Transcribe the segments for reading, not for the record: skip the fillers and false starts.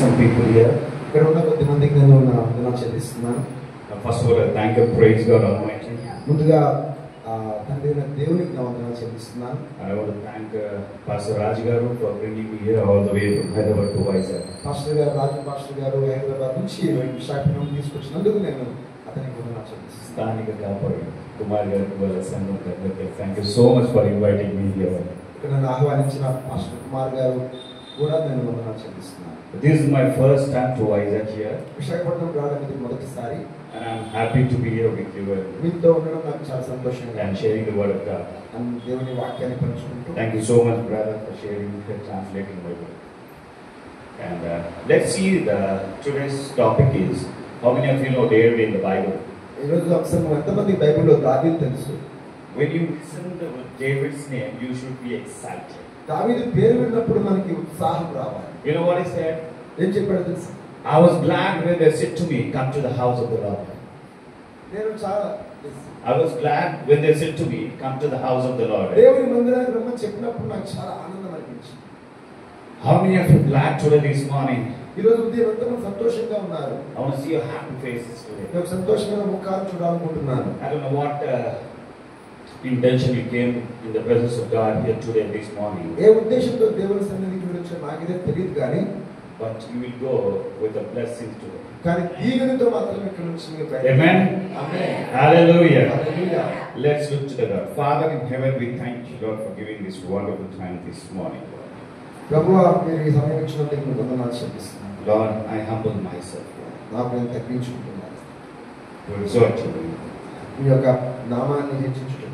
some people here. ఇక్కడ ఉన్న కొద్దిమందికి నేను వందనాలు చెల్లిస్తున్నాను. First of all, I thank and praise God Almighty. ముందుగా తండ్రి అయిన దేవునికి నా వందనాలు చెల్లిస్తున్నాను. And I want to thank Pastor Raj Garu for bringing me here all the way from Hyderabad to Vizag. Pastor గారు రాజు పాస్టర్ గారు హైదరాబాద్ నుంచి విశాఖపట్నం తీసుకొచ్చినందుకు నేను అతనికి వందనాలు చెల్లిస్తున్నాను. స్థానిక కాపరి కుమార్ గారికి వాళ్ళ సంఘం తగ్గట్టు thank you so much for inviting me here. ఇక్కడ నన్ను ఆహ్వానించిన పాస్టర్ కుమార్ గారు కూడా నేను వందనాలు చెల్లిస్తున్నాను. This is my first time to Vizag here. Visakhapatnam రావడం ఇది మొదటిసారి. And I'm happy to be here with you మీతో ఉండడం నాకు చాలా సంతోషంగా and sharing the word of God. దేవుని వాక్యాన్ని పంచుకుంటూ. Thank you so much, brother, for sharing and translating my word. And let's see, today's topic is, how many of you know David in the Bible? ఈ రోజు అక్షరం ఎంతమంది బైబిల్లో దావీదు తెలుసు? When you listen to David's name, you should be excited. దావీదు పేరు విన్నప్పుడు మనకి ఉత్సాహం రావాలి. You know what he said? ఏం చెప్పాడు తెలుసు? I was glad when they said to me, come to the house of the Lord. నేను చాలా I was glad when they said to me, come to the house of the Lord. దేవుని మందిరానికి రమ్మని చెప్పినప్పుడు నాకు చాలా ఆనందం అనిపించింది. How many of you glad today this morning? ఈ రోజు ఉదయం అంతా సంతోషంగా ఉన్నారు. I want to see your happy faces today. నేను సంతోషమైన ముఖాలు చూడాలనుకుంటున్నాను. I don't know what intention you came in the presence of God here today this morning. ఏ ఉద్దేశంతో దేవుని సన్నిధికి వచ్చారో నాకైతే తెలియదు కానీ But you will go with the blessings today. కానీ దీవెనతో మాత్రం ఇక్కడ నుంచి మీరు బయటకు Amen. Amen. Hallelujah. Hallelujah. Let's look to the Lord. Father in heaven, we thank you, Lord, for giving this wonderful time this morning. ప్రభువా మీరు ఈ సమయం ఇచ్చినందుకు మీకు వందనాలు చెల్లిస్తున్నాను. Lord, I humble myself, Lord, నాకు నేను తగ్గించుకుంటున్నాను. to exhort you. మీ యొక్క నామాన్ని హెచ్చించుకుంటున్నాను.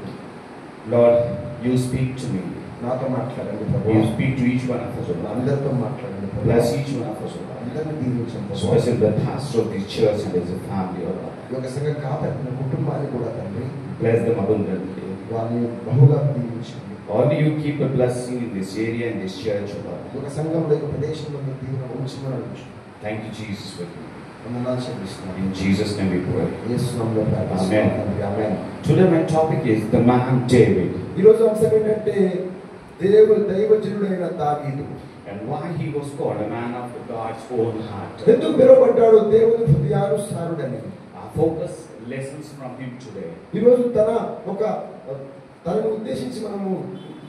Lord, you speak to me. నాతో మాట్లాడండి You ప్రభువా. speak to each one of us, Lord. అందరితో మాట్లాడండి ప్రభువా. Bless each one of us, Lord. అందరిని దీవించండి ప్రభువా. Especially the pastor of this church and as a family, Lord. ఈ యొక్క సంఘం కాపాడిన కుటుంబాన్ని కూడా తండ్రి Bless them abundantly. వారిని బహుగా దీవించండి. Only you keep a blessing in this area and this church, Lord. ఈ యొక్క సంఘంలో ఈ ప్రదేశంలో మీ దీవెన ఉంచమని Thank you, Jesus, for you. వందనాలు చెల్లిస్తున్నాను. In Jesus' name we pray. యేసు నామములో ప్రార్థిస్తున్నాను తండ్రి. ఆమేన్. Today my topic is the man David ఈ రోజు అంశం ఏంటంటే దైవజనుడైన దావీదు. and why he was called a man after God's own heart. ఎందుకు పిలువబడ్డాడు దేవుని హృదయానుసారుడని? Our focus lessons from him today. ఈ రోజు తనను ఉద్దేశించి మనము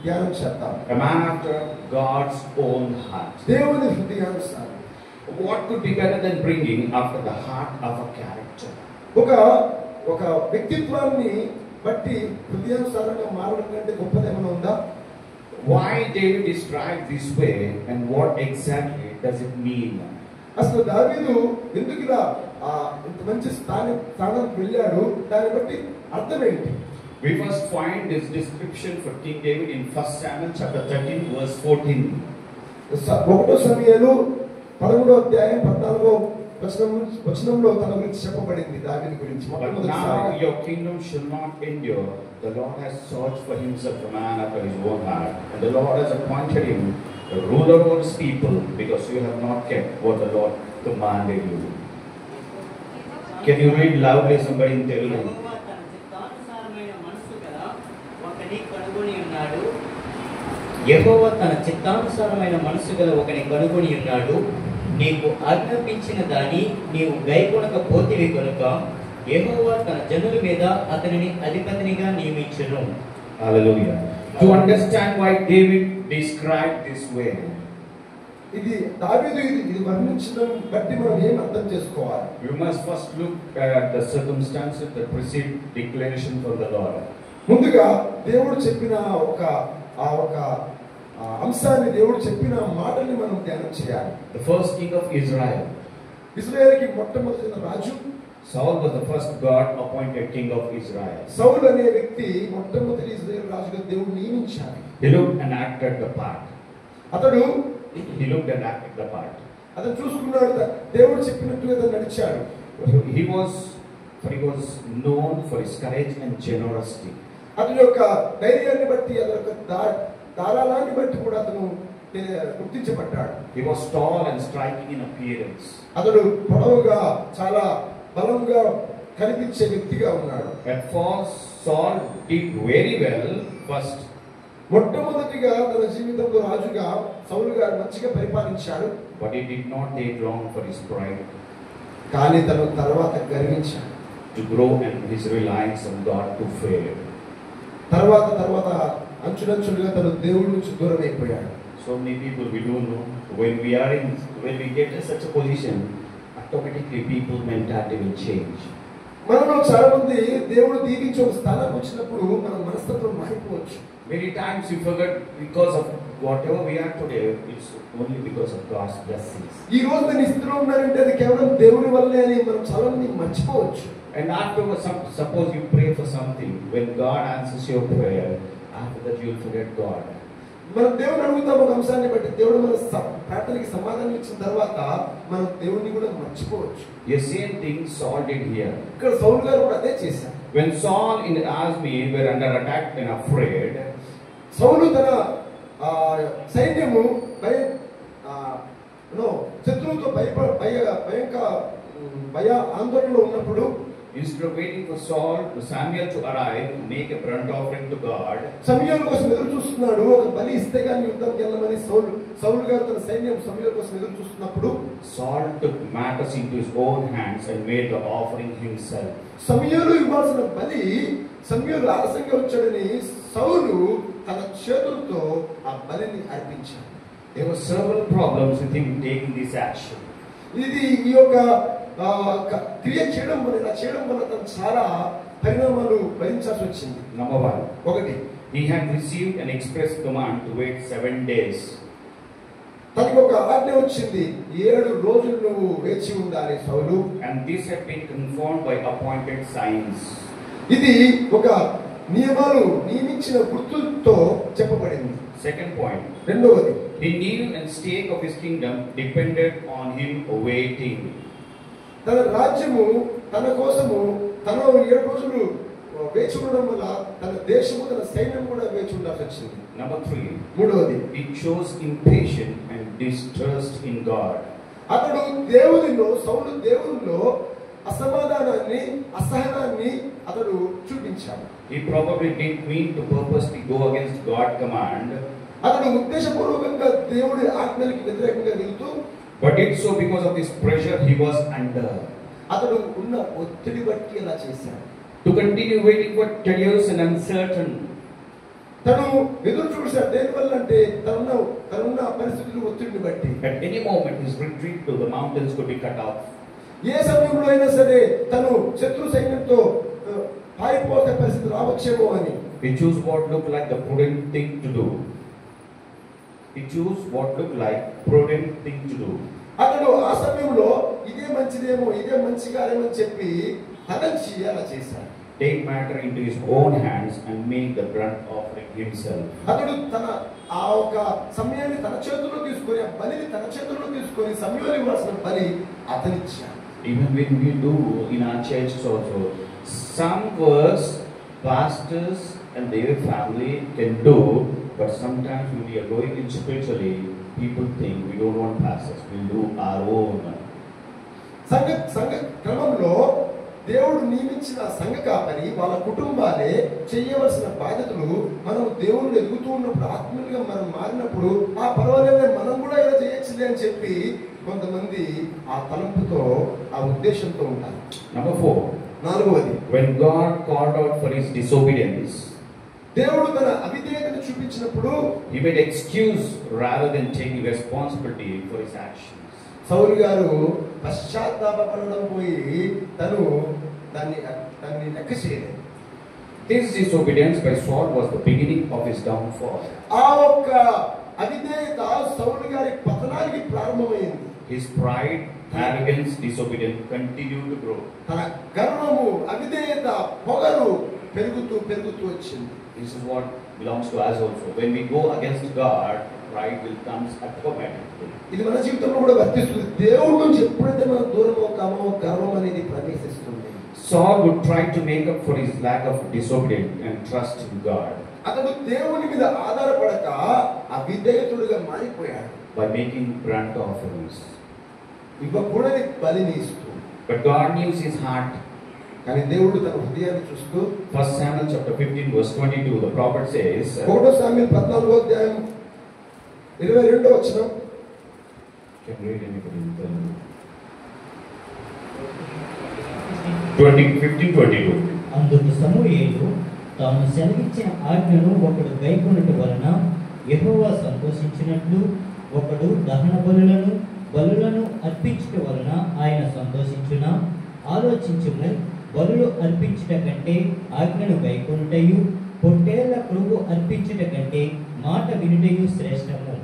ధ్యానం చేద్దాం. A man after God's own heart. దేవుని హృదయానుసారుడు. What could be better than bringing after the heart of a character? ఒక వ్యక్తిత్వాన్ని బట్టి హృదయానుసారంగా మారడం కంటే గొప్పదేమైనా ఉందా? Why David described this way and what exactly does it mean? అసలు దావీదు ఎందుకు ఇలా ఇంత మంచి స్థానానికి వెళ్ళాడు? దాన్ని బట్టి అర్థం ఏంటి? We first find this description for King David in 1 Samuel chapter 13 verse 14. 1 సమూయేలు 13వ అధ్యాయం 14వ వచనంలో తన గురించి చెప్పబడింది దావీదు గురించి. But now your kingdom shall not endure. The Lord has searched for himself a man after his own heart, and the Lord has appointed him a ruler over his people, because you have not kept what the Lord commanded you. Can you read loudly somebody in Telugu? యెహోవా తన చిత్తానుసారమైన మనస్సు గల ఒకని కనుగొని ఉన్నాడు. నీకు ఆజ్ఞాపించిన దాన్ని నీవు గైకొనకపోతివి కనుక యెహోవా తన జనుల మీద అతనిని అధిపతినిగా నియమించును. Hallelujah. To understand why David described this way, ఇది దావీదు ఇది వర్ణించడం బట్టి మనం ఏం అర్థం చేసుకోవాలి? we must first look at the circumstances that precede declaration from the Lord. ముందుగా దేవుడు చెప్పిన ఒక అంశాన్ని, దేవుడు చెప్పిన మాటల్ని మనం ధ్యానం చేయాలి. The first king of Israel, ఇశ్రాయేలుకి మొట్టమొదటి రాజు Saul, was the first God appointed king of Israel. సౌలు అనే వ్యక్తి మొట్టమొదటి ఇశ్రాయేలు రాజుగా దేవుడు నియమించాడు. He looked and acted the part. అతను చూసుకున్నాడు, దేవుడు చెప్పినట్టుగా అతను నడిచాడు. He was known for his courage and generosity. అతని యొక్క ధైర్యాన్ని బట్టి, అతని యొక్క ధారాళాన్ని బట్టి కూడా అతను గుర్తించబడ్డాడు. He was tall and striking in appearance. అతడు పొడవుగా చాలా బలంగా కనిపించే వ్యక్తిగా ఉన్నాడు. At first, Saul did very well first. మొట్టమొదటిగా తన జీవితంలో రాజుగా సౌలు గారు మంచిగా పరిపాలించాడు. But it did not take long for his pride కానీ తను తర్వాత గర్వించాడు. to grow and his reliance on God to fail. తర్వాత అంచులంచులుగా తను దేవుడి నుంచి దూరం అయిపోయాడు. So many people we don't know when we get in such a position, automatically people's mentality will change. మనలో చాలా మంది దేవుడు దీవించి ఒక స్థానానికి వచ్చినప్పుడు మన మనస్తత్వం మారిపోవచ్చు. Many times we forget because of whatever we are today, it's only because of God's blessings. ఈ రోజు నేను ఈ స్థితిలో ఉన్నానంటే అది కేవలం దేవుడి వల్లే అని మనం చాలా మంది మర్చిపోవచ్చు. And afterwards, suppose you pray for something, when God answers your prayer, after that you will forget God. మనం దేవుని అడుగుతాం ఒక అంశాన్ని బట్టి, దేవుడు మన ప్రార్థనకి సమాధానం ఇచ్చిన తర్వాత మనం దేవుడిని కూడా మర్చిపోవచ్చు. The same thing Saul did here. ఇక్కడ సౌలు గారు కూడా అదే చేశారు. When Saul in the army were under attack and afraid, సౌలు తన సైన్యము శత్రువుతో భయ ఆందోళనలో ఉన్నప్పుడు, instead of waiting for Samuel to arrive to make a burnt offering to God, సమూయేలు కోసం ఎదురు చూస్తున్నాడు. ఒక బలి ఇస్తే గాని యుద్ధానికి వెళ్ళమని సౌలు గారు తన సైన్యం సమూయేలు కోసం ఎదురు చూస్తున్నప్పుడు Saul took matters into his own hands and made the offering himself. సమూయేలు ఇవ్వాల్సిన బలి సమూయేలు ఆలస్యంగా వచ్చాడని సౌలు తన చేతులతో ఆ బలిని అర్పించాడు. There were several problems with him taking this action. ఇది ఈ యొక్క క్రియ చేయడం వల్ల తను చాలా పరిణామాలు భరించాల్సి వచ్చింది. Number 1, ఒకటి, he had received an express command to wait 7 days. తనకు ఒక ఆజ్ఞ వచ్చింది, 7 రోజులు నువ్వు వేచి ఉండాలి సౌలు. And this had been confirmed by appointed signs. ఇది ఒక నియమించిన గుర్తులతో చెప్పబడింది. Second point, రెండవది, the need and stake of his kingdom depended on him waiting. తన రాజ్యము తన కోసము తను 7 రోజులు వేచి ఉండడం వల్ల తన దేశము తన సైన్యం కూడా వేచి ఉండాల్సి వచ్చింది. Number 3, మూడవది, he chose impatience and distrust in God. అతడు సౌలు దేవునిలో అసమాధానాన్ని అసహనాన్ని అతడు చూపించాడు. He probably didn't mean to purposely go against God's command, అతడు ఉద్దేశపూర్వకంగా దేవుడి ఆజ్ఞలకు వ్యతిరేకంగా వెళ్తూ, but did so because of this pressure he was under. అతడు ఉన్న ఒత్తిడి బట్టి అలా చేశాడు. To continue waiting for tenuous and uncertain. తను ఎదురు చూశాడు దేనివల్ల అంటే తనున్న పరిస్థితులు ఒత్తిడిని బట్టి. At any moment his retreat to the mountains could be cut off. ఏ సమయంలో అయినా సరే తను శత్రు సైన్యంతో పారిపోతే పరిస్థితి రావచ్చేమో అని. He chose what looked like the prudent thing to do. అతడు ఆ సమయంలో ఇదే మంచిదేమో, ఇదే మంచిగానేమో అని చెప్పి తలంచి అలా చేశాడు. Take matter into his own hands and make the burnt offering himself. అతడు ఆ ఒక సమయాన్ని తన చేతుల్లో తీసుకొని, ఆ బలిని తన చేతుల్లో తీసుకొని సమయంలో ఇవ్వాల్సిన బలి అతనిచ్చాడు. Even when we do in our churches also, some works pastors and their family can do, but sometimes when we are going in spiritually, people think we don't want pastors, we'll do our own. సంఘ క్రమంలో దేవుడు నియమించిన సంఘ కాపరి వాళ్ళ కుటుంబాలే చేయవలసిన బాధ్యతలు మనం దేవుడు ఎదుగుతూ ఉన్నప్పుడు ఆత్మీయులుగా మనం మారినప్పుడు ఆ పర్వాలేదే మనం కూడా ఇలా చేయొచ్చులే అని చెప్పి కొంతమంది ఆ తలంపుతో ఆ ఉద్దేశంతో ఉంటారు. Number 4, నాలుగవది, when God called out for his disobedience, దేవుడు తన అవిధేయతను చూపించినప్పుడు he made excuse rather than taking responsibility for his actions. సౌలు గారు పశ్చాత్తాపపడడం పోయి తను దాన్ని లెక్క చేయలేదు. This disobedience by Saul was the beginning of his downfall. ఆ ఒక్క అవిధేయత సౌలు గారి పతనానికి ప్రారంభమైంది. His pride, arrogance, disobedience continued to grow. తన గర్వము, అవిధేయత, పొగరు పెరుగుతూ వచ్చింది. This is what belongs to us also. When we go against God, pride will come automatically. ఇది మన జీవితంలో కూడా వర్తిస్తుంది. దేవుడి నుంచి ఎప్పుడైతే మనం దూరం అవుతామో గర్వం అనేది ప్రవేశిస్తుంది. Saul would try to make up for his lack of disobedience and trust in God అతడు దేవుని మీద ఆధారపడక అవిధేయతుడిగా మారిపోయాడు. by making burnt offerings. ఇవ్వకూడని బలిని ఇస్తూ. But God knew his heart. కానీ దేవుడు తన హృదయాన్ని చూస్తూ 1 Samuel chapter 15 verse 22, the prophet says, 1 సామ్యుయేలు 14వ అధ్యాయం 22వ వచనం, Can read anybody in Telugu? 15:22. అందుకు సమూయేలు తాను సెలవిచ్చిన ఆజ్ఞను ఒకడు గైకొనుట వలన యెహోవా సంతోషించినట్లు ఒకడు దహన బలులను అర్పించుట వలన ఆయన సంతోషించునా? ఆలోచించుము, బలులు అర్పించుట కంటే ఆజ్ఞను గైకొనుటయు, పొట్టేళ్ల క్రొవ్వు అర్పించుట కంటే మాట వినుటయు శ్రేష్టము.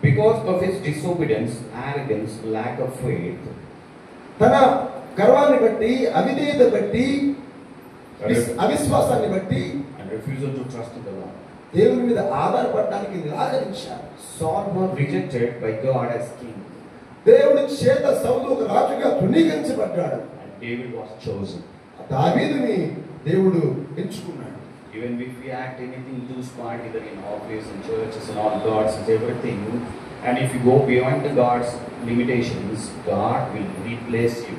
Because of his disobedience, arrogance, lack of faith, తన గర్వాన్ని బట్టి, అవిధేయత బట్టి, అవిశ్వాసాన్ని బట్టి, and refusal to trust in the Lord, దేవుని మీద ఆధారపడడానికి నిరాకరించారు. Saul was rejected by God as king, దేవుడి చేత సౌలు ఒక రాజుగా తృణీకరించబడ్డాడు. and David was chosen. దావీదుని దేవుడు ఎంచుకున్నాడు. Even if we act anything loose part, either in office, in churches, and all God's and everything, and if you go beyond the God's limitations, God will replace you.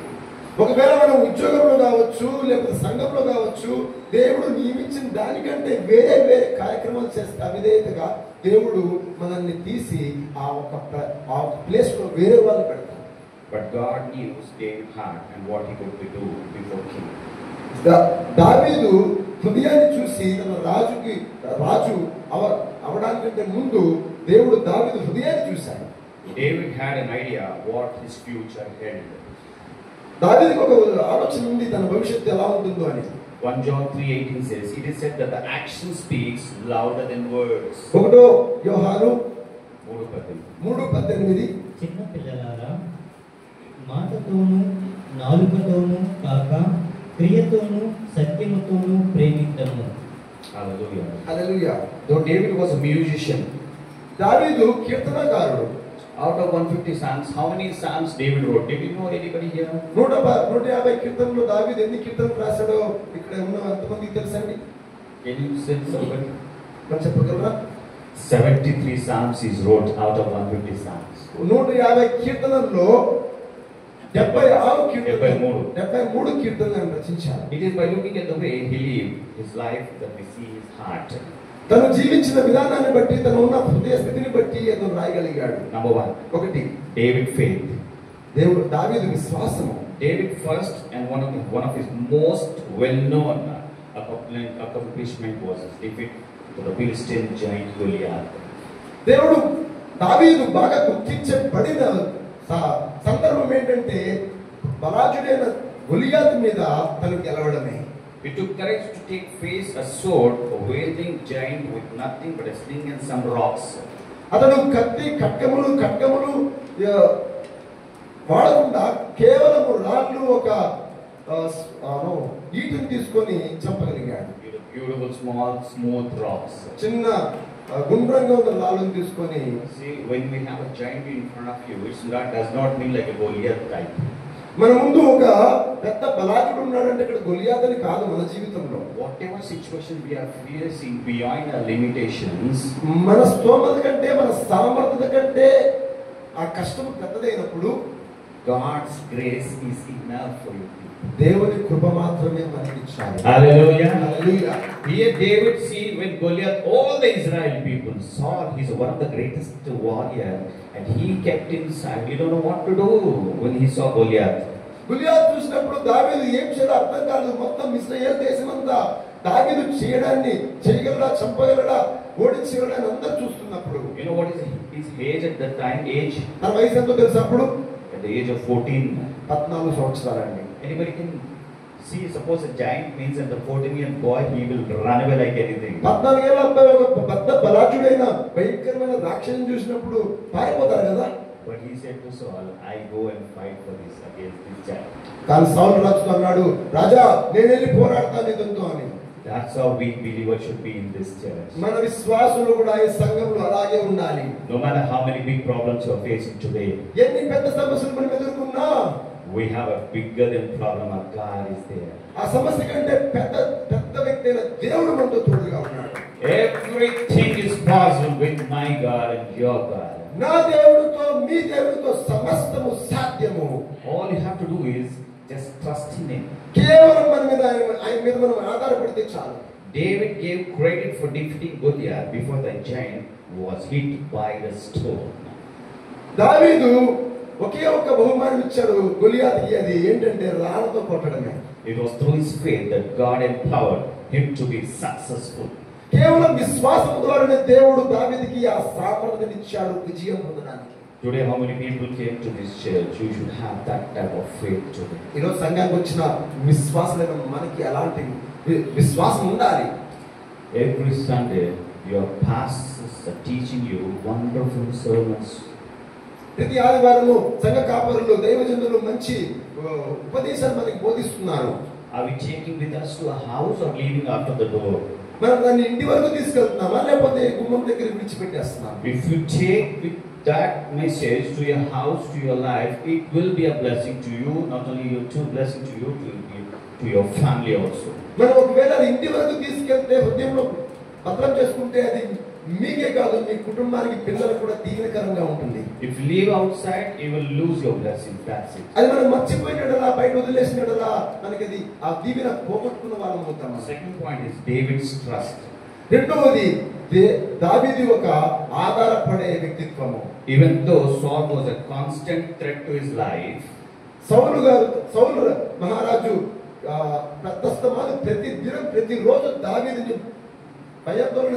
ఒకవేళ మనం ఉద్యోగంలో కావచ్చు, లేకపోతే సంఘంలో కావచ్చు, దేవుడు నియమించిన దానికంటే వేరే వేరే కార్యక్రమాలు చేస్తే అవిధేయతగా దేవుడు మనల్ని తీసి ఆ ఒక ప్లేస్ లో వేరే వాళ్ళు పెడతారు. But God knew David's heart and what he could do before king. దావీదు హృదయాన్ని చూసి తన రాజు అవడానికంటే ముందు దేవుడు దావీదు హృదయాన్ని చూశాడు. David had an idea what his future held. దావీదుకు ఒక ఆలోచన ఉంది తన భవిష్యత్తు ఎలా ఉంటుందో అని. 1 John 3:18 says, it is said that the action speaks louder than words. 1 యోహాను 3:18. చిన్న పిల్లలారా, మాటతోనూ నాలుకతోనూ కాక క్రియతోనూ సత్యముతోనూ ప్రేమిద్దాము. Hallelujah. Hallelujah. Though David was a musician, దావీదు కీర్తనకారుడు. out of 150 psalms, how many psalms David wrote? Did you know anybody here? 150 కీర్తనలు దావీదు ఎన్ని కీర్తనలు రాశాడో ఇక్కడ ఉన్న ఎంతమందికి తెలుసండి? Can you say somebody? మరి చెప్పగలరా? 73 psalms he wrote out of 150 psalms. 150 కీర్తనల్లో 73 కీర్తనలను రచించారు. It is by looking at the way he lived his life that we see his heart. తను జీవించిన విధానాన్ని బట్టి, తను ఉన్న హృదయ స్థితిని బట్టి అతను రాయగలిగాడు. Number 1, ఒకటి David faith. దావీదు విశ్వాసము. David first and one of his most well-known accomplishment was his defeat to the Philistine giant Goliath. దావీదు బాగా గుర్తించబడిన సందర్భం ఏంటంటే బలాజుడైన గొలియాతు మీద తను గెలవడమే. It took courage to take face a sword, a wielding giant with nothing but a sling and some rocks. అతను కత్తి ఖడ్గములు వాడకుండా కేవలం రాళ్ళు ఒక ఈటుని తీసుకొని చంపగలిగాడు. Beautiful small smooth rocks. చిన్న గుండ్రంగా ఉన్న రాళ్ళను తీసుకొని. See, when we have a giant in front of you, does not mean like a Goliath type. మన ముందు ఒక పెద్ద బలాజుడు ఉన్నాడంటే ఇక్కడ గొలియాత్ అని కాదు. మన జీవితంలో whatever situation we are facing beyond our limitations, మన స్తోమత కంటే, మన సామర్థ్యత కంటే ఆ కష్టం పెద్దదైనప్పుడు God's grace is enough for you. దేవుని కృప మాత్రమే మనకి ఇచ్చాడు. Hallelujah. Hallelujah. Here David see when Goliath, all the Israel people saw he's one of the greatest warrior, and he kept inside. He don't know what to do when he saw Goliath. గొలియాతు చూసినప్పుడు దావీదు ఏం చేయాలో అర్థం కాదు. మొత్తం ఇశ్రాయేలు దేశమంతా దావీదు చేయగలడా, చంపగలడా, ఓడించగలడా అని అందరూ చూస్తున్నప్పుడు, You know what is his age at that time? తన వయసు ఎంతో తెలుసు అప్పుడు? At the age of 14. 14 సంవత్సరాలండి. Anybody can see, suppose a giant means that the 14-year boy, he will run away like anything. 14 ఏళ్ల అబ్బాయి ఒక పెద్ద బలాజుడైన భయంకరమైన రాక్షసుని చూసినప్పుడు పారిపోతారు కదా. But he said to Saul, I go and fight for this against this giant. కానీ సౌలు రాజుతో అన్నాడు, రాజా నేను వెళ్ళి పోరాడతాను ఇతనితో అని. That's how we believers should be in this church. మన విశ్వాసులు కూడా ఈ సంఘంలో అలాగే ఉండాలి. No matter how many big problems you are facing today, ఎన్ని పెద్ద సమస్యలు మనం ఎదుర్కొన్నా, we have a bigger than problem. Our God is there. ఆ సమస్య కంటే పెద్ద వ్యక్తి అయిన దేవుడు మనతో తోడుగా ఉన్నాడు. Everything is possible with my God and your God. నా దేవుడితో మీ దేవుడితో సమస్తము సాధ్యము. All you have to do is just trust in Him. కేవలం ఆయన మీద మనం ఆధారపడితే చాలు. David gave credit for defeating Goliath before the giant was hit by the stone. దావీదు ఒకే ఒక్క బహుమానం ఇచ్చాడు గొలియాతుకి, అది ఏంటంటే రాళ్లతో కొట్టడమే. It was through his faith that God empowered him to be successful. కేవలం విశ్వాసం ద్వారానే దేవుడు దావీదుకి ఆ సామర్థ్యాన్ని ఇచ్చాడు విజయం పొందడానికి. Today, how many people came to this church? You should have that type of faith today. ఈరోజు సంఘానికి వచ్చిన విశ్వాసమైన మనకి అలాంటి విశ్వాసం ఉండాలి. Every Sunday, your pastors are teaching you wonderful sermons. ప్రతి ఆదివారము సంఘ కాపరులు దైవజనులు మంచి ఉపదేశాలు మనకి బోధిస్తున్నారు. Are we taking with us to a house or leaving after the door? మనం దాన్ని ఇంటి వరకు తీసుకెళ్తున్నామా లేకపోతే గుమ్మం దగ్గర విడిచిపెట్టేస్తున్నాం? If you take with that message to your house, to your life, it will be a blessing to you, not only you, to blessing to you, to your family also. మనం ఒకవేళ అది ఇంటి వరకు తీసుకెళ్తే హృదయంలో భద్రం చేసుకుంటే అది మీకే కాదు మీ కుటుంబానికి పిల్లలకు కూడా దీవెనకరంగా ఉంటుంది. If you leave outside, you will lose your blessing. That's it. అది మనం మర్చిపోయినట్లా బయట వదిలేసినట్లా మనకి అది ఆ దీవెన పోగొట్టుకున్న వాళ్ళం అవుతాం. Second point is David's trust. రెండవది దావీదు ఒక ఆధారపడే వ్యక్తిత్వము. Even though Saul was a constant threat to his life, సౌలు మహారాజు ప్రస్తమాను ప్రతి దినం ప్రతిరోజు దావీదుని భయాందోళన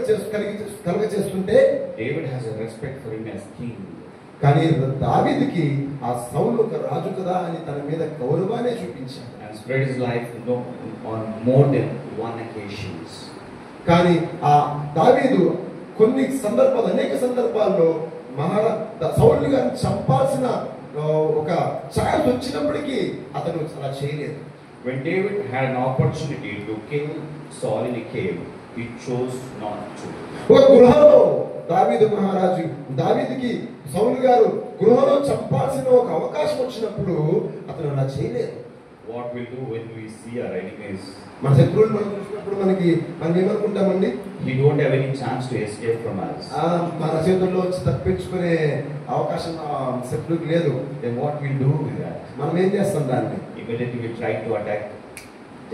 కలుగ చేస్తుంటే David has a respect for him as king. కానీ దావీదుకి ఆ సౌలు ఒక రాజు కదా అని తన మీద గౌరవాన్ని చూపించాడు. And spread his life on more than one occasions. కానీ ఆ దావీదు అనేక సందర్భాల్లో సౌలు గారిని చంపాల్సిన ఒక ఛాన్స్ వచ్చినప్పటికీ అతను అలా చేయలేదు. When David had an opportunity to kill Saul in a cave, he chose not to. ఒక గృహంలో దావీదుకి సౌలు గారు గృహంలో చంపాల్సిన ఒక అవకాశం వచ్చినప్పుడు అతను అలా చేయలేదు. What we do when we see our enemies? మన శత్రువులు మనం చూసినప్పుడు మనం ఏమనుకుంటామండి? He don't have any chance to escape from us. మన చేతుల్లో వచ్చి తప్పించుకునే అవకాశం శత్రువుకి లేదు. Then what we do with that? మనం ఏం చేస్తాం దాన్ని? Immediately we try to attack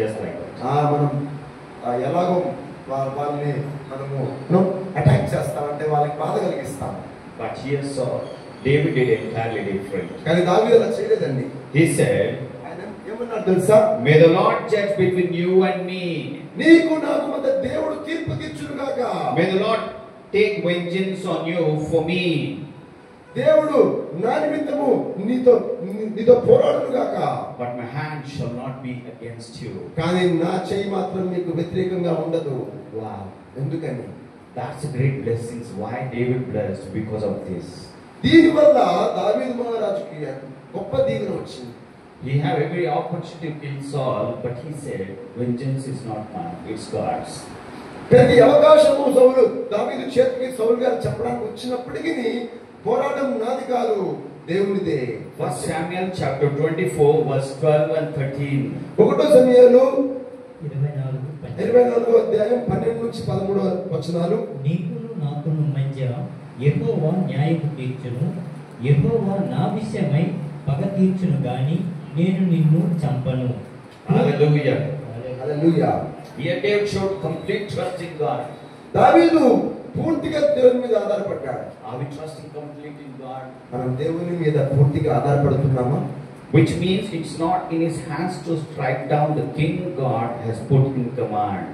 just like that. మనం ఎలాగో వాళ్ళని మనము అటాక్ చేస్తామంటే వాళ్ళకి బాధ కలిగిస్తాం. But here Saul, David did entirely different. కానీ దావీదు అలా చేయలేదండి. He said, ఏమన్నాడు తెలుసా? May the Lord judge between you and me. నీకు నాకు మధ్య దేవుడు తీర్పు తీర్చును గాక. May the Lord take vengeance on you for me. దేవుడు నా నిమిత్తము నీతో పోరాడును గాక. But my hand shall not be against you. కానీ నా చెయ్యి మాత్రం నీకు వ్యతిరేకంగా ఉండదు. Wow. ఎందుకని? That's a great blessings. Why David blessed? Because of this. దీనివల్ల దావీదు మహారాజుకి గొప్ప దీవెన వచ్చింది. He had every opportunity to kill Saul, but he said, vengeance is not mine, it's God's. ప్రతి అవకాశము దావీదు చేతికి సౌలు గారు చెప్పడానికి వచ్చినప్పటికీ పోరాటం నాది కాదు, దేవునిదే. 1 Samuel chapter 24 verse 12 and 13. 1 సమూయేలు 24 అధ్యాయం 12 నుంచి 13 వచనాలు. నీకును నాకును మధ్య యెహోవా న్యాయము తీర్చును, యెహోవా నా విషయమై పగ తీర్చును గాని నేను నిన్ను చంపను. Hallelujah. Hallelujah. Here David showed complete trust in God. దావీదు పూర్తిగా దేవుని మీద ఆధారపడ్డాడు. Are we trusting completely in God? మనం దేవుని మీద పూర్తిగా ఆధారపడుతున్నామా? Which means it's not in his hands to strike down the king God has put in command.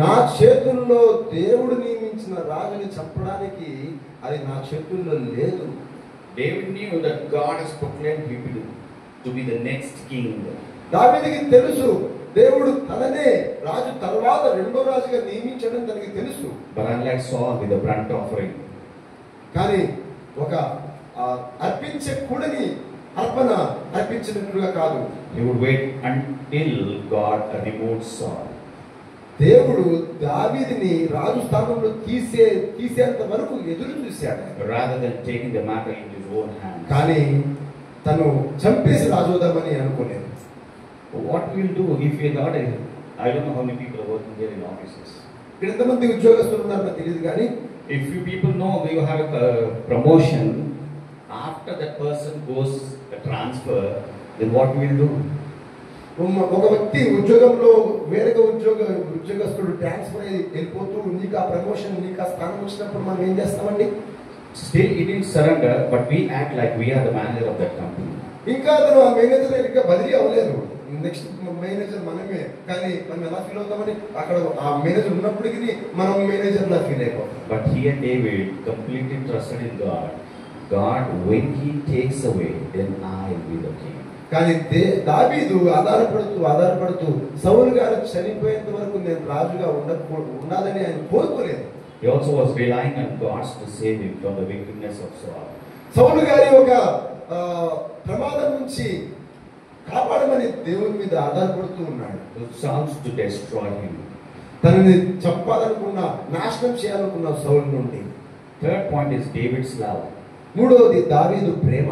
నా చేతుల్లో దేవుడు నియమించిన రాజుని చంపడానికి అది నా చేతుల్లో లేదు. David knew that God has proclaimed him to be the next king. దావీదుకి తెలుసు దేవుడు తననే రాజు తర్వాత రెండో రాజుగా నియమించడం తనకి తెలుసు. But unlike Saul with the burnt offering, కానీ ఒక అర్పించే కూడని అర్పణ అర్పించినట్లుగా కాదు. he would wait until God removed Saul. దేవుడు దావీదుని రాజు స్థానంలో తీసేంత వరకు ఎదురు చూశాడు. Rather than taking the matter into his own hands. కానీ తను చంపేసి రాజుదామని అనుకోలేదు. What we'll do if we are not I don't know how many people are working here in offices. ఇక్కడ ఎంతమంది ఉద్యోగస్తులు ఉన్నారో నాకు తెలియదు కానీ If you people know you have a promotion, after that person goes a transfer, then what we'll do? ఒక వ్యక్తి ఉద్యోగంలో వేరొక ఉద్యోగస్తుడు ట్రాన్స్ఫర్ అయ్యి వెళ్ళిపోతూ నీకు ఆ ప్రమోషన్ నీకు ఆ స్థానం వచ్చినప్పుడు మనం ఏం చేస్తామండి? Still he didn't surrender, but we act like we are the manager of that company. ఇంకా అతను ఆ మేనేజర్ ఇంకా బదిలీ అవ్వలేదు. నెక్స్ట్ మేనేజర్ మనమే, కానీ మనం ఎలా ఫీల్ అవుతామని అక్కడ ఆ మేనేజర్ ఉన్నప్పటికీ మనం మేనేజర్ లా ఫీల్ అయిపోతాం. But he and David completely trusted in God. God, when he takes away, then I will be the king. కానీ దావీదు ఆధారపడుతూ సౌలు గారు చనిపోయేంత వరకు నేను రాజుగా ఉండాలని ఆయన కోరుకోలేదు. He also was relying on God to save him from the wickedness of Saul. సౌలు గారి ఒక ప్రమాదం నుంచి కాపాడమని దేవుని మీద ఆధారపడుతూ ఉన్నాడు. Psalms to destroy him. తనని చంపాలనుకున్న, నాశనం చేయాలనుకున్న సౌలు నుండి. Third point is David's love. మూడవది దావీదు ప్రేమ.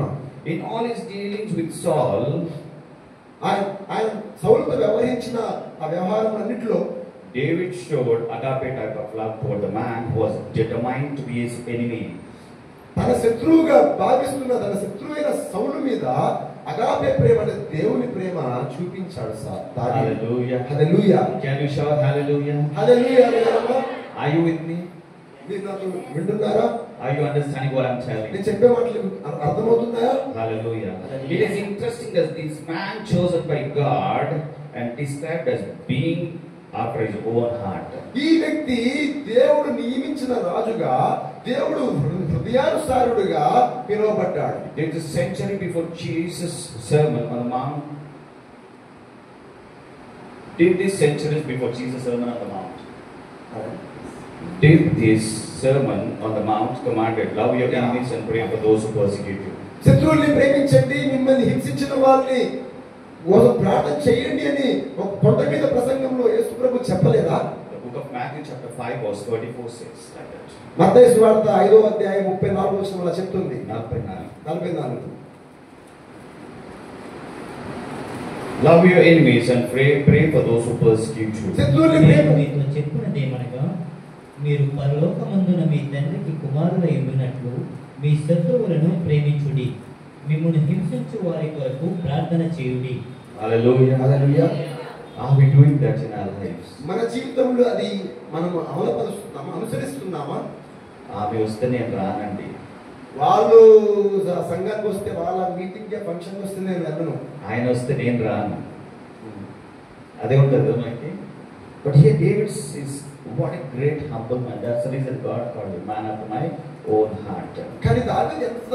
In all his dealings with Saul, ఆయన సౌలుతో వ్యవహరించిన ఆ వ్యవహారం అన్నిటిలో David showed agape type of love toward the man who was determined to be his enemy. తన శత్రువుగా భావిస్తున్న తన శత్రువైన సౌలు మీద అగాపే ప్రేమ అనే దేవుని ప్రేమ చూపించాడు sir. Hallelujah. Hallelujah. Can you shout hallelujah? Hallelujah. Are you with me? మీరు నాకు వింటున్నారా? Are you understanding what I'm telling? నేను చెప్పే మాటలు అర్థమవుతున్నాయా? Hallelujah. It is interesting that this man chosen by God and described as being after his own heart. ఈ వ్యక్తి దేవుడు నియమించిన రాజుగా, దేవుడు హృదయానుసారుడుగా పిలువబడ్డాడు. There is a century before Jesus' sermon on the mount. Did this centuries before Jesus' sermon on the mount? Did this sermon on the mount commanded love your enemies and pray for those who persecute you? శత్రువుల్ని ప్రేమించండి, మిమ్మల్ని హింసించిన వాళ్ళని ప్రార్థన చేయండి అని ఒక కొండ మీద ప్రసంగంలో యేసు ప్రభు చెప్పలేదా? The book of Matthew chapter 5 verse 34 says like that. మత్తయి సువార్త 5వ అధ్యాయం 34వ వచనం అలా చెప్తుంది. 44. Love your enemies and pray for those who persecute you. శత్రువుల్ని నేను మీతో చెప్పున్నదేమనగా, మీరు పరలోకమందున మీ తండ్రికి కుమారులై ఉండినట్లు మీ శత్రువులను ప్రేమించుడి, మిమ్మును హింసించు వారి కొరకు ప్రార్థన చేయుడి. Hallelujah. Hallelujah. Are we doing that in our lives? మన జీవితంలో అది మనం అమలుపరుస్తున్నామా, అనుసరిస్తున్నామా? ఆమె వస్తే నేను రానండి. వాళ్ళు సంఘానికి వస్తే, వాళ్ళ మీటింగ్ ఫంక్షన్ వస్తే నేను వెళ్ళను. ఆయన వస్తే నేను రాను. అదే ఉంటుంది మనకి. But here David says, what a great humble man. That's the reason God called him man after my own heart. కానీ దావీదు ఎంత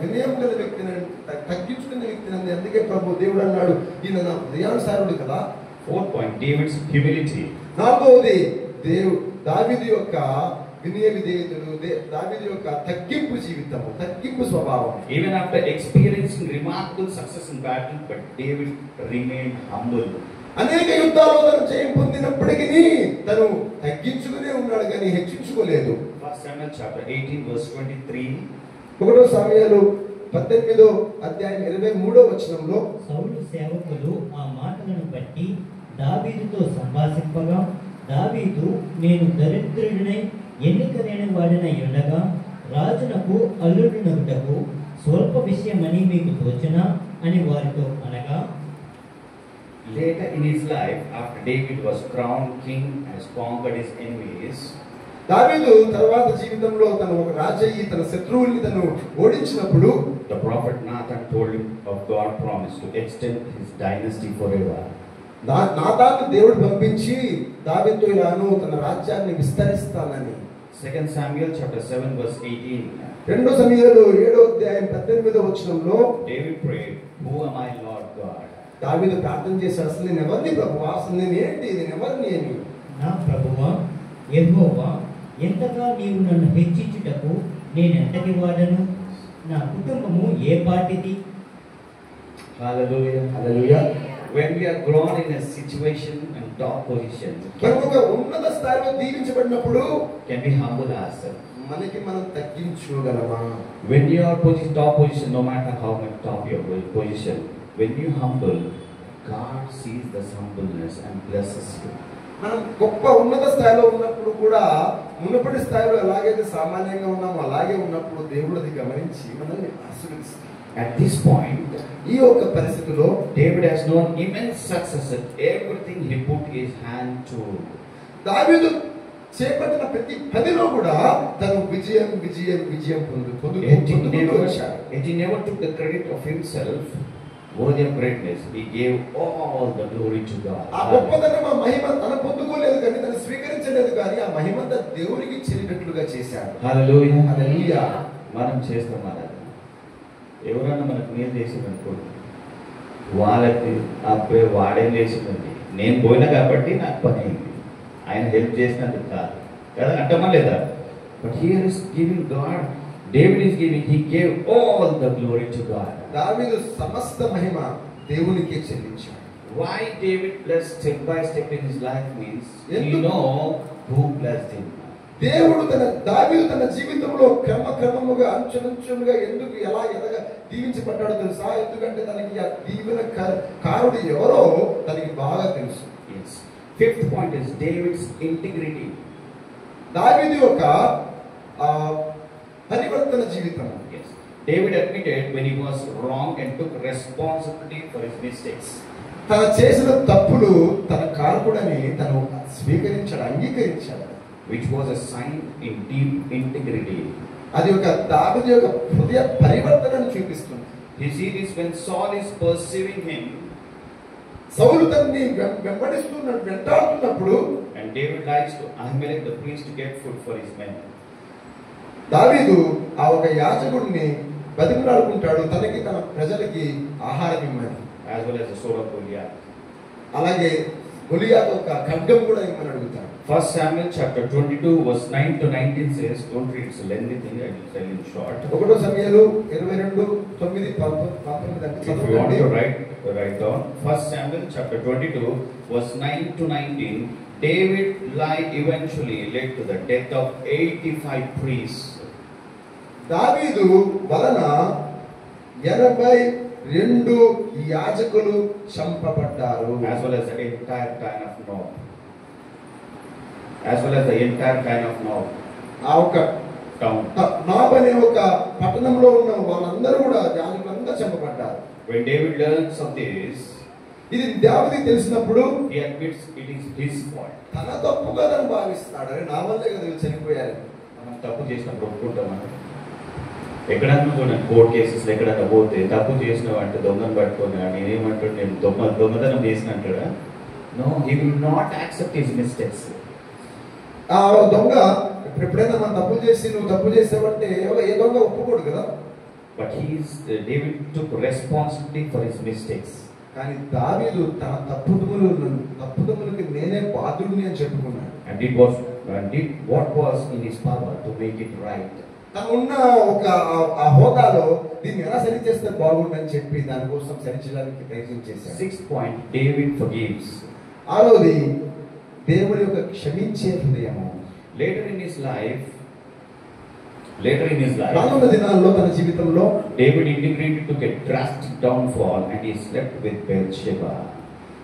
వినయం గల వ్యక్తిని, తగ్గించుకున్న వ్యక్తిని. అందుకే ప్రభు దేవుడు అన్నాడు, ఈయన నా హృదయానుసారుడు కదా. Fourth point, David's humility. నాలుగవది దావీదు యొక్క వినయ విధేయతలు, దావీదు యొక్క తగ్గింపు జీవితము, తగ్గింపు స్వభావం. Even after experiencing remarkable success in battle, but David remained humble. అనేక యుద్ధాలు తను జయం పొందినప్పటికీ తను తగ్గించుకునే ఉన్నాడు కానీ హెచ్చించుకోలేదు. 1 Samuel chapter 18 verse 23. 1 సమూయేలు 18వ అధ్యాయం 23వ వచనంలో సౌలు సేవకులు ఆ మాటలను బట్టి దావీదుతో సంభాషింపగా, దావీదు నేను దరిద్రుడినై ఎన్నిక లేని వాడినై ఉండగా రాజునకు అల్లుడినగుటకు స్వల్ప విషయమని మీకు తోచునా అని వారితో అనగా, Later in his life, after David was crowned king, has conquered his enemies, దావీదు తర్వాత జీవితంలో తను ఒక రాజయ్యి తన శత్రువుల్ని తను ఓడించినప్పుడు the prophet Nathan told him of God's promise to extend his dynasty forever. నాతాను దేవుడు పంపించి దావీదుతో ఇలాను తన రాజ్యాన్ని విస్తరిస్తానని. 2 Samuel chapter 7 verse 18. 2 సమూయేలు 7వ అధ్యాయం 18వ వచనంలో David prayed, who am I, Lord God? దావీదు ప్రార్థన చేశాడు, అసలు నేను ఎవరిని ప్రభువా, అసలు నేను ఏంటి, నేను ఎవరిని అని. నా ప్రభువా యెహోవా, ఎంతగా నీవు నన్ను హెచ్చించుటకు నేను ఎంతటి వాడను, నా కుటుంబము ఏ పాటిది. Hallelujah. Hallelujah. When we are grown in a situation and top position, మనం ఒక ఉన్నత స్థాయిలో దీవించబడినప్పుడు can we humble ourselves? మనకి మనం తగ్గించుకోగలమా? When you are top position, no matter how much top your position, when you humble, God sees this humbleness and blesses you. మనం గొప్ప ఉన్నత స్థాయిలో ఉన్నప్పుడు కూడా, మునుపటి స్థాయిలో ఎలాగైతే సామాన్యంగా ఉన్నామో అలాగే ఉన్నప్పుడు దేవుడు అది గమనించి మనల్ని ఆశీర్వదిస్తాడు. At this point, ఈ యొక్క పరిస్థితిలో David has known immense success at everything he put his hand to. దావీదు చేపట్టిన ప్రతి పనిలో కూడా తను విజయం విజయం విజయం పొందుతూ వచ్చాడు. Yet he never took the credit of himself, worthy of greatness. He gave all the glory to God. ఆ గొప్పదనం ఆ మహిమ తన పొందుకోలేదు కానీ తను స్వీకరించలేదు కానీ ఆ మహిమంతా దేవునికి చెల్లినట్లుగా చేశాడు. Hallelujah. హల్లెలూయా. మనం చేస్తాం అలా. ఎవరైనా మనకు మేలు చేసింది అనుకోండి, వాళ్ళకి అబ్బాయి వాడేం చేసిందండి, నేను పోయినా కాబట్టి నాకు పని అయింది, ఆయన హెల్ప్ చేసినందుకు కాదు కదా అంటామా లేదా? But here is giving God, David is giving, he gave all the glory to God. దావీదు సమస్త మహిమ దేవునికే చెల్లించాడు. Why David blessed step by step in his life means you know who blessed him. దేవుడు దావీదు తన జీవితంలో క్రమక్రమముగా అంచెలంచెలుగా ఎందుకు ఎలా ఎదగా దీవించబడ్డాడో తెలుసా? ఎందుకంటే తనకి ఆ దీవెన కారుడు ఎవరో తనకి బాగా తెలుసు. Yes. Fifth point is David's integrity. దావీదు యొక్క పరివర్తన జీవితం. Yes. David admitted when he was wrong and took responsibility for his mistakes. తను చేసిన తప్పులు తన కారకుడని తను స్వీకరించాడు, అంగీకరించాడు. Which was a sign in deep integrity. అది ఒక దావీదు యొక్క హృదయ పరివర్తనను చూపిస్తుంది. You see this when Saul is pursuing him, సౌలు తనని వెంటాడుతున్నప్పుడు, and David lies to Ahimelech the priest to get food for his men. దావీదు ఆ ఒక యాజకుడిని బతిమలాడుకుంటాడు తనకి తన ప్రజలకి ఆహారం ఇమ్మని. As well as the sword of Goliath. అలాగే గొలియాతు ఒక ఖడ్గం కూడా ఇమ్మని అడుగుతాడు. 1 Samuel chapter 22 verse 9 to 19 says, don't read, it's a lengthy thing, I will tell you in short. 1 సమూయేలు 22:9-19 అంటే If you want to write down 1 Samuel chapter 22 verse 9 to 19, David eventually led to the death of 85 priests. దావీదు వలన 82 యాజకులు చంపబడ్డారు. As well as the entire clan of Nob. As well as the entire clan of Nob. ఆ ఒక town. Knob అనే ఒక పట్టణంలో ఉన్న వాళ్ళందరూ కూడా యాజకులందరూ చంపబడ్డారు. When David learns of this, ఇది దావీదుకి తెలిసినప్పుడు he admits it is his fault. తన తప్పుగా తను భావిస్తాడు. అరే నా వల్లే కదా వీళ్ళు చనిపోయారు. మనం తప్పు చేసినప్పుడు ఒప్పుకుంటామని ఎక్కడన్నా చూడండి, కోర్టు కేసెస్ ఎక్కడన్నా పోతే తప్పు చేసినావు అంటే దొంగను పట్టుకొని నేనేమంటాడు, నేను దొంగతనం చేసిన అంటాడా? No, he will not accept his mistakes. ఆ దొంగ ఎప్పుడైనా మనం తప్పు చేసి నువ్వు తప్పు చేసావంటే ఏ దొంగ ఒప్పుకోడు కదా. But David took responsibility for his mistakes. కానీ దావీదు తన తప్పుదములకి నేనే బాధ్యుడిని అని చెప్పుకున్నాడు. And did what was in his power to make it right. తను ఉన్న ఒక ఆ హోదాలో దీన్ని ఎలా సరి చేస్తే బాగుండని చెప్పి దానికోసం సరిచేయడానికి ప్రయత్నం చేశాడు. 6th point, David forgives. ఆరోది దేవుడి యొక్క క్షమించే హృదయము. Later in his life, రానున్న దినాల్లో తన జీవితంలో David integrated took a drastic downfall and he slept with Bathsheba.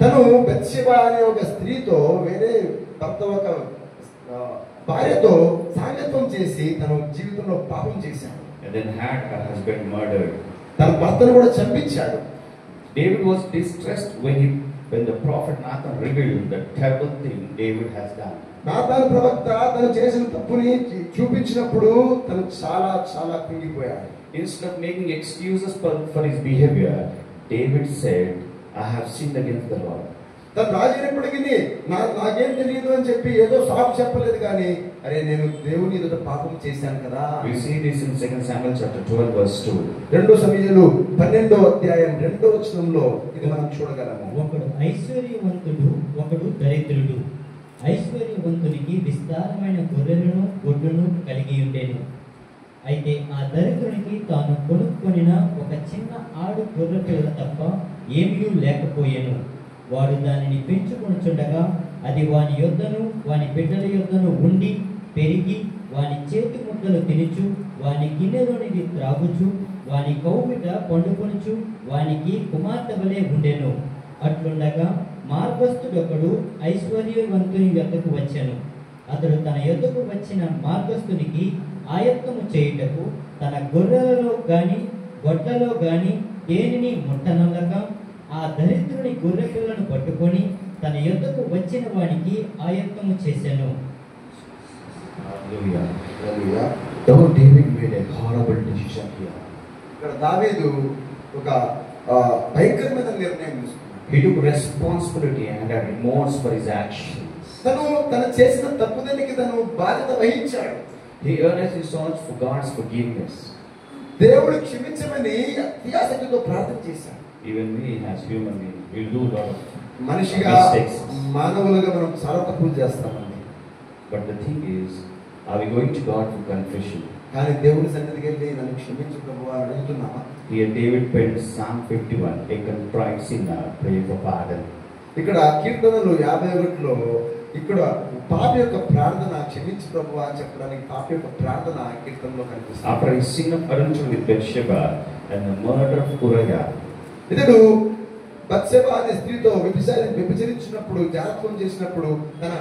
తను బత్షెబ అనే ఒక స్త్రీతో వేరే భర్త ఒక భార్యతో సాంగత్యం చేసి తన జీవితంలో పాపం చేశాడు. And then had her husband murdered. తన భర్తను కూడా చంపించాడు. David was distressed when the prophet Nathan revealed the terrible thing David has done. నాతాను ప్రవక్త తను చేసిన తప్పుని చూపించినప్పుడు తను చాలా చాలా కుంగిపోయాడు. Instead of making excuses for his behavior, David said, I have sinned against the Lord. తను రాజైనప్పటికీ నాకేం తెలియదు అని చెప్పి ఏదో సాకు చెప్పలేదు కానీ అరే నేను దేవుని ఎదుట పాపం చేశాను కదా. We see this in 2 Samuel chapter 12 verse 2. 2 సమూయేలు 12వ అధ్యాయం 2వ వచనంలో ఇది మనం చూడగలము. ఒకడు ఐశ్వర్యవంతుడు, ఒకడు దరిద్రుడు. ఐశ్వర్యవంతునికి విస్తారమైన గొర్రెలను గొడ్డును కలిగి ఉండేను. అయితే ఆ దరిద్రునికి తాను కొనుక్కొనిన ఒక చిన్న ఆడు గొర్రె పిల్ల తప్ప ఏమీ లేకపోయెను. వాడు దానిని పెంచుకొనుచుండగా అది వాని యొద్దను వాని బిడ్డల యొద్దను ఉండి పెరిగి వాని చేతి ముద్దలు తినుచు వాని గిన్నెలోనిది త్రాగుచు వాని కౌమిట పండుకొనుచు వానికి కుమార్తె వలె ఉండెను. అట్లుండగా మార్గస్థుడొకడు ఐశ్వర్యవంతుని యొద్దకు వచ్చెను. అతడు తన యొద్దకు వచ్చిన మార్గస్థునికి ఆయత్తము చేయుటకు తన గొర్రెలలో గాని గొడ్లలో గాని దేనిని ముట్టనల్లగా ఆ దరిద్రుని గొర్రె పిల్లను పట్టుకొని తన యొద్దకు వచ్చిన వానికి ఆయత్తము చేసెను. Hallelujah. Hallelujah. Though David made a horrible decision here, ఇక్కడ దావీదు ఒక భయంకరమైన నిర్ణయం తీసుకున్నాడు. he took responsibility and had remorse for his actions. తను చేసిన తప్పుదనికి తను బాధ్యత వహించాడు. He earnestly sought for God's forgiveness. దేవుడు క్షమించమని అత్యాసక్తితో ప్రార్థన చేశాడు. Even we as human beings will do a lot of మనిషిగా mistakes. మానవులుగా మనం చాలా తప్పులు చేస్తామండి. But the thing is, are we going to God for confession? కానీ దేవుడి సన్నిధికి వెళ్ళి నన్ను క్షమించు ప్రభువా అని అడుగుతున్నామా? Here David penned Psalm 51, a contrite sinner praying for pardon. ఇక్కడ కీర్తనలు 51లో ఇక్కడ పాపి యొక్క ప్రార్థన క్షమించు ప్రభువా అని చెప్పడానికి పాపి యొక్క ప్రార్థన కీర్తనలో కనిపిస్తుంది. After his sin of adultery with Bathsheba and the murder of Uriah, ఇతడు బత్షెబా అనే స్త్రీతో వ్యభిచరించినప్పుడు, జారత్వం చేసినప్పుడు, తన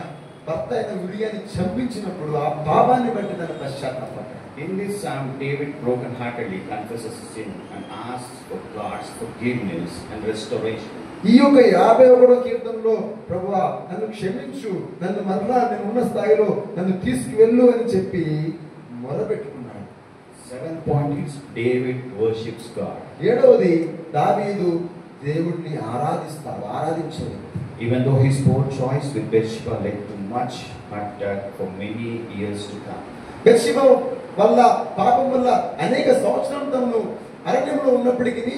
భర్త అయిన ఉరియాని చంపించినప్పుడు ఆ పాపాన్ని బట్టి తన పశ్చాత్తాపడ్డాడు. in this psalm, David broken-heartedly confesses sin and asks for God's forgiveness and restoration. ఈ యొక్క 51వ కీర్తనలో ప్రభువా నన్ను క్షమించు, నన్ను మరలా నేను ఉన్న స్థాయిలో నన్ను తీసుకువెళ్ళు అని చెప్పి మొరపెట్టుకున్నాడు. 7th point is David worships God. 7వది దావీదు దేవుడిని ఆరాధించాడు. Even though his poor choice with Bathsheba led to much attack for many years to come. Bathsheba వల్ల పాపం వల్ల అనేక సంవత్సరాలు తను అరణ్యంలో ఉన్నప్పటికీ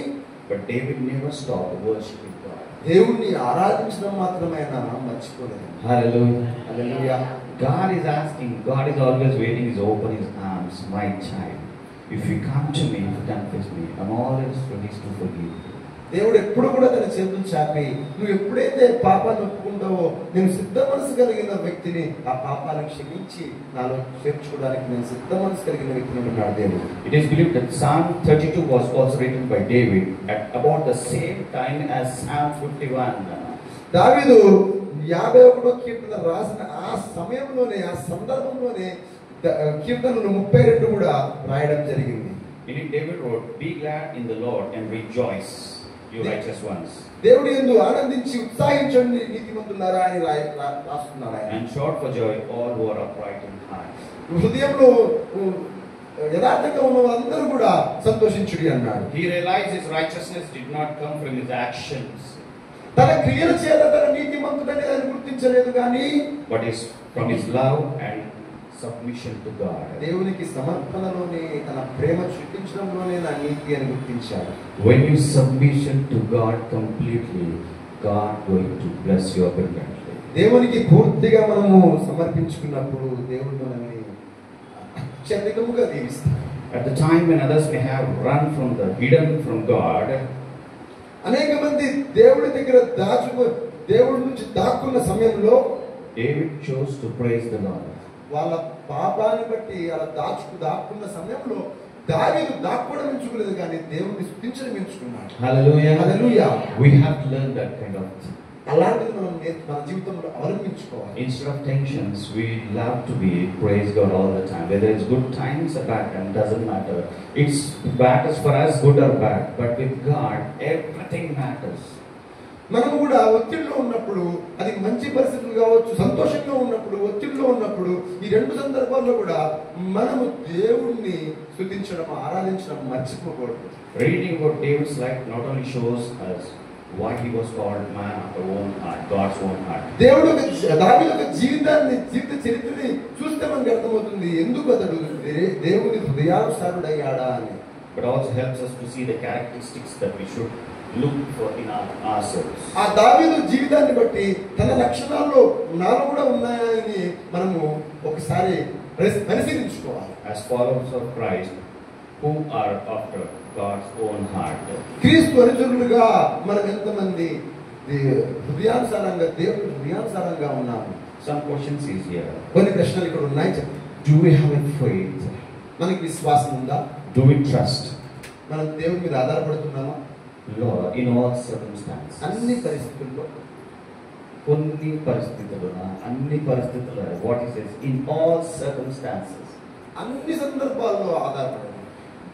But David never stopped worshiping God. దేవుణ్ణి ఆరాధించడం మాత్రమే ఆయన మర్చిపోలేదు. Hallelujah. Hallelujah. God is asking, God is always waiting, is open his arms, my child. If you come to me, if you confess me, I'm always ready to forgive you. దేవుడు ఎప్పుడు కూడా తన చేతులు చాపి నువ్వు ఎప్పుడైతే పాపాన్ని ఒప్పుకుంటావో నేను సిద్ధ మనసు కలిగిన వ్యక్తిని ఆ పాపాలను క్షమించి నాలో చేర్చుకోవడానికి నేను సిద్ధ మనసు కలిగిన వ్యక్తిని ఉన్నాడు దేవుడు. It is believed that Psalm 32 was also written by David at about the same time as Psalm 51. దావీదు 51వ కీర్తన రాసిన ఆ సమయంలోనే, ఆ సందర్భంలోనే కీర్తనలు 32 కూడా రాయడం జరిగింది. In it, David wrote, "Be glad in the Lord and rejoice, you righteous ones, దేవుడి యందు ఆనందించి ఉత్సాహించండి నీతిమంతులారా అని రాస్తున్నాడు ఆయన. and shout for joy, all who are upright in heart." హృదయంలో యథార్థంగా ఉన్న వాళ్ళందరూ కూడా సంతోషించుడి అన్నాడు. He realized his righteousness did not come from his actions, తన క్రియల చేత తన నీతిమంతుడని ఆయన గుర్తించలేదు కానీ but is from his love and submission to God. దేవునికి సమర్పణలోనే, తన ప్రేమ చూపించడంలోనే నా నీతి అని గుర్తించాడు. When you submission to God completely, God going to bless you abundantly. దేవునికి పూర్తిగా మనము సమర్పించుకున్నప్పుడు దేవుడు మనల్ని అత్యధికముగా దీవిస్తాడు. At the time when others may have run from the hidden from God, అనేక మంది దేవుడి దగ్గర దేవుడి నుంచి దాక్కున్న సమయంలో David chose to praise the Lord. వాళ్ళ పాపాన్ని బట్టి అలా దాక్కున్న సమయంలో దావీదు దాక్కోవడం ఎంచుకోలేదు కానీ దేవుడిని స్తుతించడం ఎంచుకున్నాడు. Hallelujah. Hallelujah. We have to learn that kind of thing. అలాంటిది మనం మన జీవితంలో అవలంబించుకోవాలి. Instead of tensions, we love to be praise God all the time. Whether it's good times or bad times, doesn't matter. It's matters for us, good or bad. But with God, everything matters. మనం కూడా ఒత్తిడిలో ఉన్నప్పుడు, అది మంచి పరిస్థితులు కావచ్చు, సంతోషంగా ఉన్నప్పుడు, ఒత్తిడిలో ఉన్నప్పుడు, ఈ రెండు సందర్భాల్లో కూడా మనము దేవుణ్ణి స్తుతించడం, ఆరాధించడం మర్చిపోకూడదు. Reading about David's life not only shows us why he was called man after own heart, God's own heart. దావీదు యొక్క జీవిత చరిత్రని చూస్తే మనకు అర్థమవుతుంది ఎందుకు అతడు దేవుని హృదయానుసారుడయ్యాడా అని. But also helps us to see the characteristics that we should look for in ourselves. ఆ దావీదు జీవితాన్ని బట్టి తన లక్షణాల్లో నాలో కూడా ఉన్నాయని మనము ఒకసారి పరిశీలించుకోవాలి. As followers of Christ, who are after God's own heart. క్రీస్తు అనుచరులుగా మనం ఎంతమంది హృదయానుసారంగా దేవుని హృదయానుసారంగా ఉన్నాము? Some questions is here. కొన్ని ప్రశ్నలు ఇక్కడ ఉన్నాయి. చెప్పండి. Do we have a faith? మనకి విశ్వాసం ఉందా? Do we trust మనం దేవుని మీద ఆధారపడుతున్నామా? Lord in all circumstances? అన్ని పరిస్థితుల్లో, కొన్ని పరిస్థితుల్లో, అన్ని పరిస్థితుల్లో, what he says, in all circumstances. అన్ని సందర్భాల్లో ఆధారపడాలి.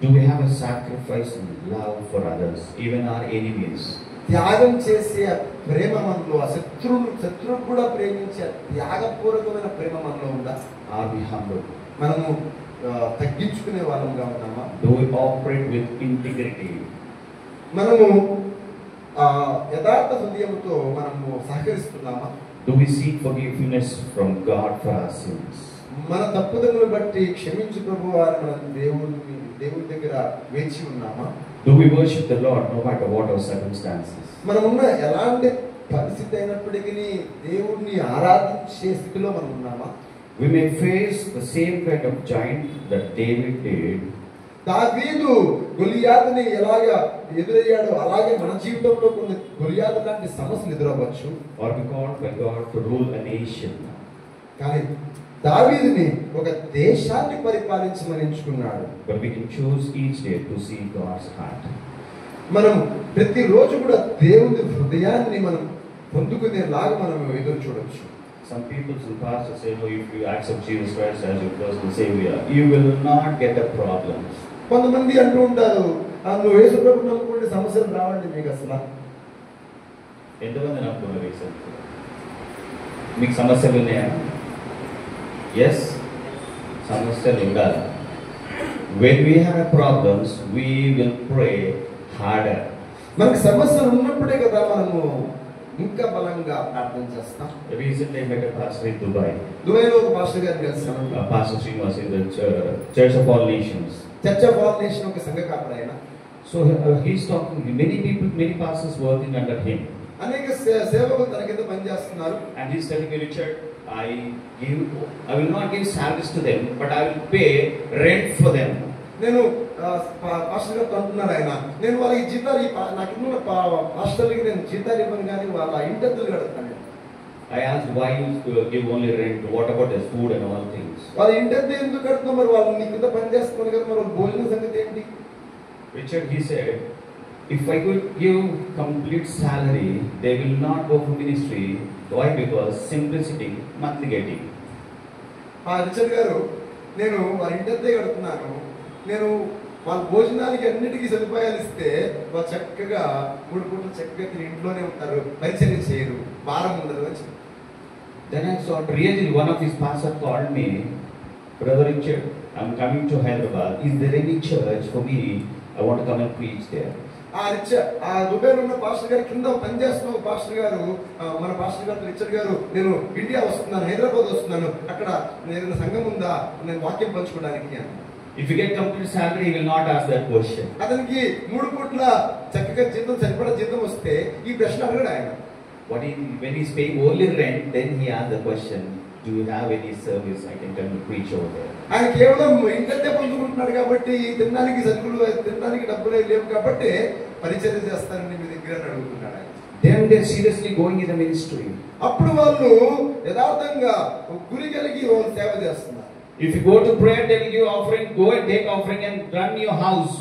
Do we have a sacrifice and love for others, even our enemies? త్యాగం చేసే ప్రేమ మనలో, ఆ శత్రువు కూడా ప్రేమించే త్యాగపూర్వకమైన ప్రేమ మనలో ఉందా? Are we humble? మనము తగ్గించుకునే వాళ్ళంగా ఉన్నామా? Do we operate with integrity? మనము యథార్థ హృదయంతో మనము సహకరిస్తున్నామా? Do we seek forgiveness from God for our sins? మన తప్పుదములు బట్టి క్షమించు ప్రభువా అని మన దేవుడి దగ్గర వేచి ఉన్నామా? Do we worship the Lord no matter what our circumstances? మనమున్న ఎలాంటి పరిస్థితి అయినప్పటికీ దేవుడిని ఆరాధించే స్థితిలో మనం ఉన్నామా? We may face the same kind of giant that David did. దావీదు గొలియాతుని ఎలాగా ఎదురయ్యాడో అలాగే మన జీవితంలో కొన్ని గొలియాతు లాంటి సమస్యలు ఎదురవ్వచ్చు. Or be called by God to rule a nation. కానీ దావీదుని ఒక దేశాన్ని పరిపాలించమని ఎంచుకున్నాడు. But we can choose each day to see God's heart. మనం ప్రతిరోజు కూడా దేవుని హృదయాన్ని మనం పొందుకునేలాగా మనం ఎదురు చూడొచ్చు. Some people in the past say, no, if you accept Jesus Christ as your personal Savior, you will not get the problems. కొంతమంది అంటూ ఉంటారు, నువ్వు యేసు ప్రభువుని నమ్ముకుంటే సమస్యలు రావండి మీకు అసలు. ఎంతమంది నమ్ముకున్నారు యేసు? మీకు సమస్యలు ఉన్నాయా? ఎస్, సమస్యలు ఉండాలి. When we have problems, we will pray harder. మనకు సమస్యలు ఉన్నప్పుడే కదా మనము ఇంకా బలంగా ప్రార్థన చేస్తాం. Recently I met a pastor in Dubai. దుబాయ్లో ఒక పాస్టర్ గారిని కలిసాను. Pastor Srinivas in the Church of All Nations. Church of all nation ఒక సంఘ కాపరి ఆయన. So he's talking. Many pastors working under him. అనేక సేవకులు తన కింద పనిచేస్తున్నారు. And he's telling me, Richard, I will not give salaries to them, but I will pay rent for them. నేను పాస్టర్ గారితో అంటున్నాను ఆయన, నేను వాళ్ళకి జీతాలు నాకు ఉన్న పాస్టర్లకి నేను జీతాలు ఇవ్వను కానీ వాళ్ళ ఇంటెంతులు కడతాను. I asked why you give only rent. What about the food and all things? వాళ్ళ ఇంటెంతు ఎందుకు కడుతున్నావు? మరి వాళ్ళు నీ కింద పని చేస్తున్నారు కదా, మరి భోజనం సంగతి ఏంటి? Richard, he said, if I could give complete salary, they will not go for ministry. Why? Because simplicity, monthly getting. Richard గారు, నేను వాళ్ళ ఇంటెంతే కడుతున్నాను, నేను వాళ్ళ భోజనానికి అన్నిటికీ సదుపాయాలు ఇస్తే వాళ్ళు చక్కగా 3 పూటలు చక్కగా తిని ఇంట్లోనే ఉంటారు, పరిచయం చేయరు, భారం ఉండదు అని చెప్పి. Then I saw really one of his pastors called me, Brother Richard, I'm coming to Hyderabad. Is there any church for me? I want to come and preach there. ఆ దుబాయ్లో ఉన్న పాస్టర్ గారి కింద పనిచేస్తున్న పాస్టర్ గారు, మన pastor గారు Richard గారు, నేను ఇండియా వస్తున్నాను, హైదరాబాద్ వస్తున్నాను, అక్కడ నేను సంఘం ఉందా, నేను వాక్యం పంచుకోవడానికి అని. If you get complete salary, he will not ask that question. అతనికి 3 పూట్ల చక్కగా జీతం సరిపడా జీతం వస్తే ఈ ప్రశ్న అడగడు ఆయన. When he's paying only rent, then he asks the question, do you have any service I can come and preach over there? ఆయన కేవలం ఇంటంటే పొందుకుంటున్నాడు కాబట్టి, తినడానికి సరుకులు తినడానికి డబ్బులు లేవు కాబట్టి పరిచర్య చేస్తానని మీ దగ్గర అడుగుతున్నాడు ఆయన. Then they're seriously going in the ministry. అప్పుడు వాళ్ళు యథార్థంగా గురి కలిగి వాళ్ళు సేవ చేస్తున్నారు. If you go to prayer, they will give offering. Go and take offering and run your house.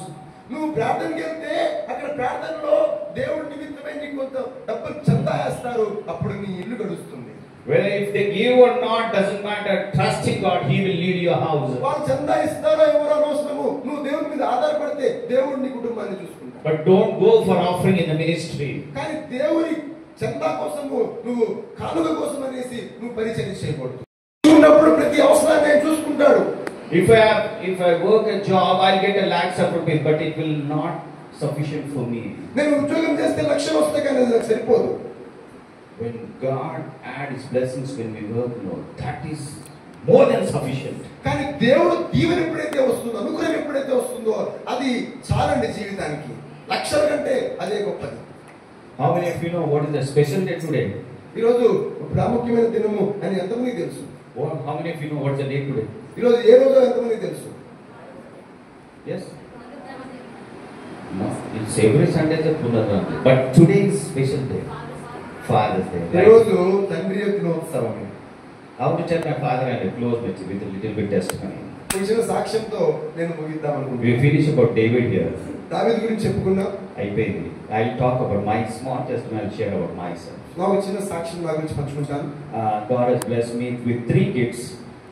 నువ్వు ప్రార్థనకి వెళ్తే అక్కడ ప్రార్థనలో దేవుడి నిమిత్తమై నీకు కొంత డబ్బులు చందా వేస్తారు, అప్పుడు నీ ఇల్లు గడుస్తుంది. Whether if they give or not doesn't matter. Trust in God, He will lead your house. వాళ్ళు చందా ఇస్తారో ఎవరో అనవసరము, నువ్వు దేవుడి మీద ఆధారపడితే దేవుడు నీ కుటుంబాన్ని చూసుకుంటాడు. But don't go for offering in the ministry. కానీ దేవుడి చందా కోసము నువ్వు కానుక కోసం అనేసి నువ్వు పరిచయం చేయకూడదు. ఉన్నప్పుడు ప్రతి అవసరాన్ని ఆయన చూసుకుంటాడు. If I work a job, I'll get a lakhs of rupees, but it will not sufficient for me. నేను ఉద్యోగం చేస్తే లక్షలు వస్తాయి కానీ నాకు సరిపోదు. When God adds His blessings when we work, no, that is more than sufficient. కానీ దేవుడు దీవెన ఎప్పుడైతే వస్తుందో, అనుగ్రహం ఎప్పుడైతే వస్తుందో అది చాలండి జీవితానికి. లక్షల కంటే అదే గొప్పది. How many of you know what is the special day today? ఈరోజు ప్రాముఖ్యమైన దినము అని ఎంతమందికి తెలుసు? How many of you know what's the day today? ఈరోజు ఏ రోజు ఎంతమందికి తెలుసు? Yes? No, it's every Sunday is a Punarana. But today is special day. Father's Day. Right? ఈరోజు తండ్రి యొక్క దినోత్సవం. I want to tell my father and I close with a little bit testimony. చిన్న సాక్ష్యంతో నేను ముగిద్దాం అనుకుంటున్నాను. We finish about David here. దావీదు గురించి చెప్పుకున్నాం. I'll talk about my small testimony. I'll share about myself. నాకు చిన్న సాక్ష్యం నా గురించి పంచుకుంటాను. God has blessed me with 3 kids.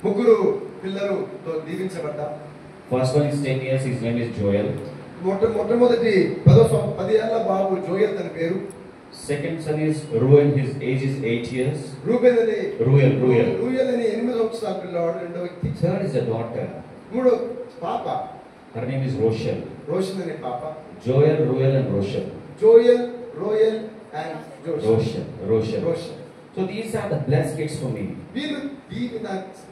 3 పిల్లలతో దీవించబడ్డా. First one is 10 years. His name is Joel. మొట్టమొదటి 10 ఏళ్ల బాబు జోయల్ తన పేరు. Second son is Ruel, his age is 8 years. Reuben అనే Ruel. రూయల్ అనే 8 సంవత్సరాల పిల్లవాడు రెండో వ్యక్తి. Third is a daughter. మూడో పాప Her name is Rochelle. Roshan అనే పాప. Joel, Ruel and Rochelle. Joel, రోయల్ and జోష్. Rochelle. So these are the blessed kids for me. వీళ్ళు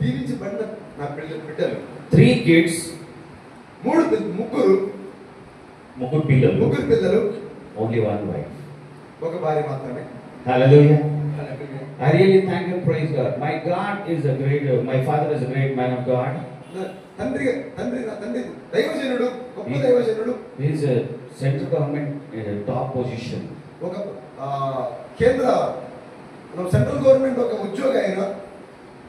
దీవించబడిన నా బిడ్డలు. 3 kids. ముగ్గురు పిల్లలు. Only one wife. ఒక భార్య మాత్రమే. Hallelujah. I really thank and praise God. My God is a great, my father is a great man of God. నా తండ్రి దైవజనుడు, గొప్ప దైవజనుడు. He is a central government in a top position. ఒక కేంద్ర సెంట్రల్ గవర్నమెంట్ ఒక ఉద్యోగి ఆయన.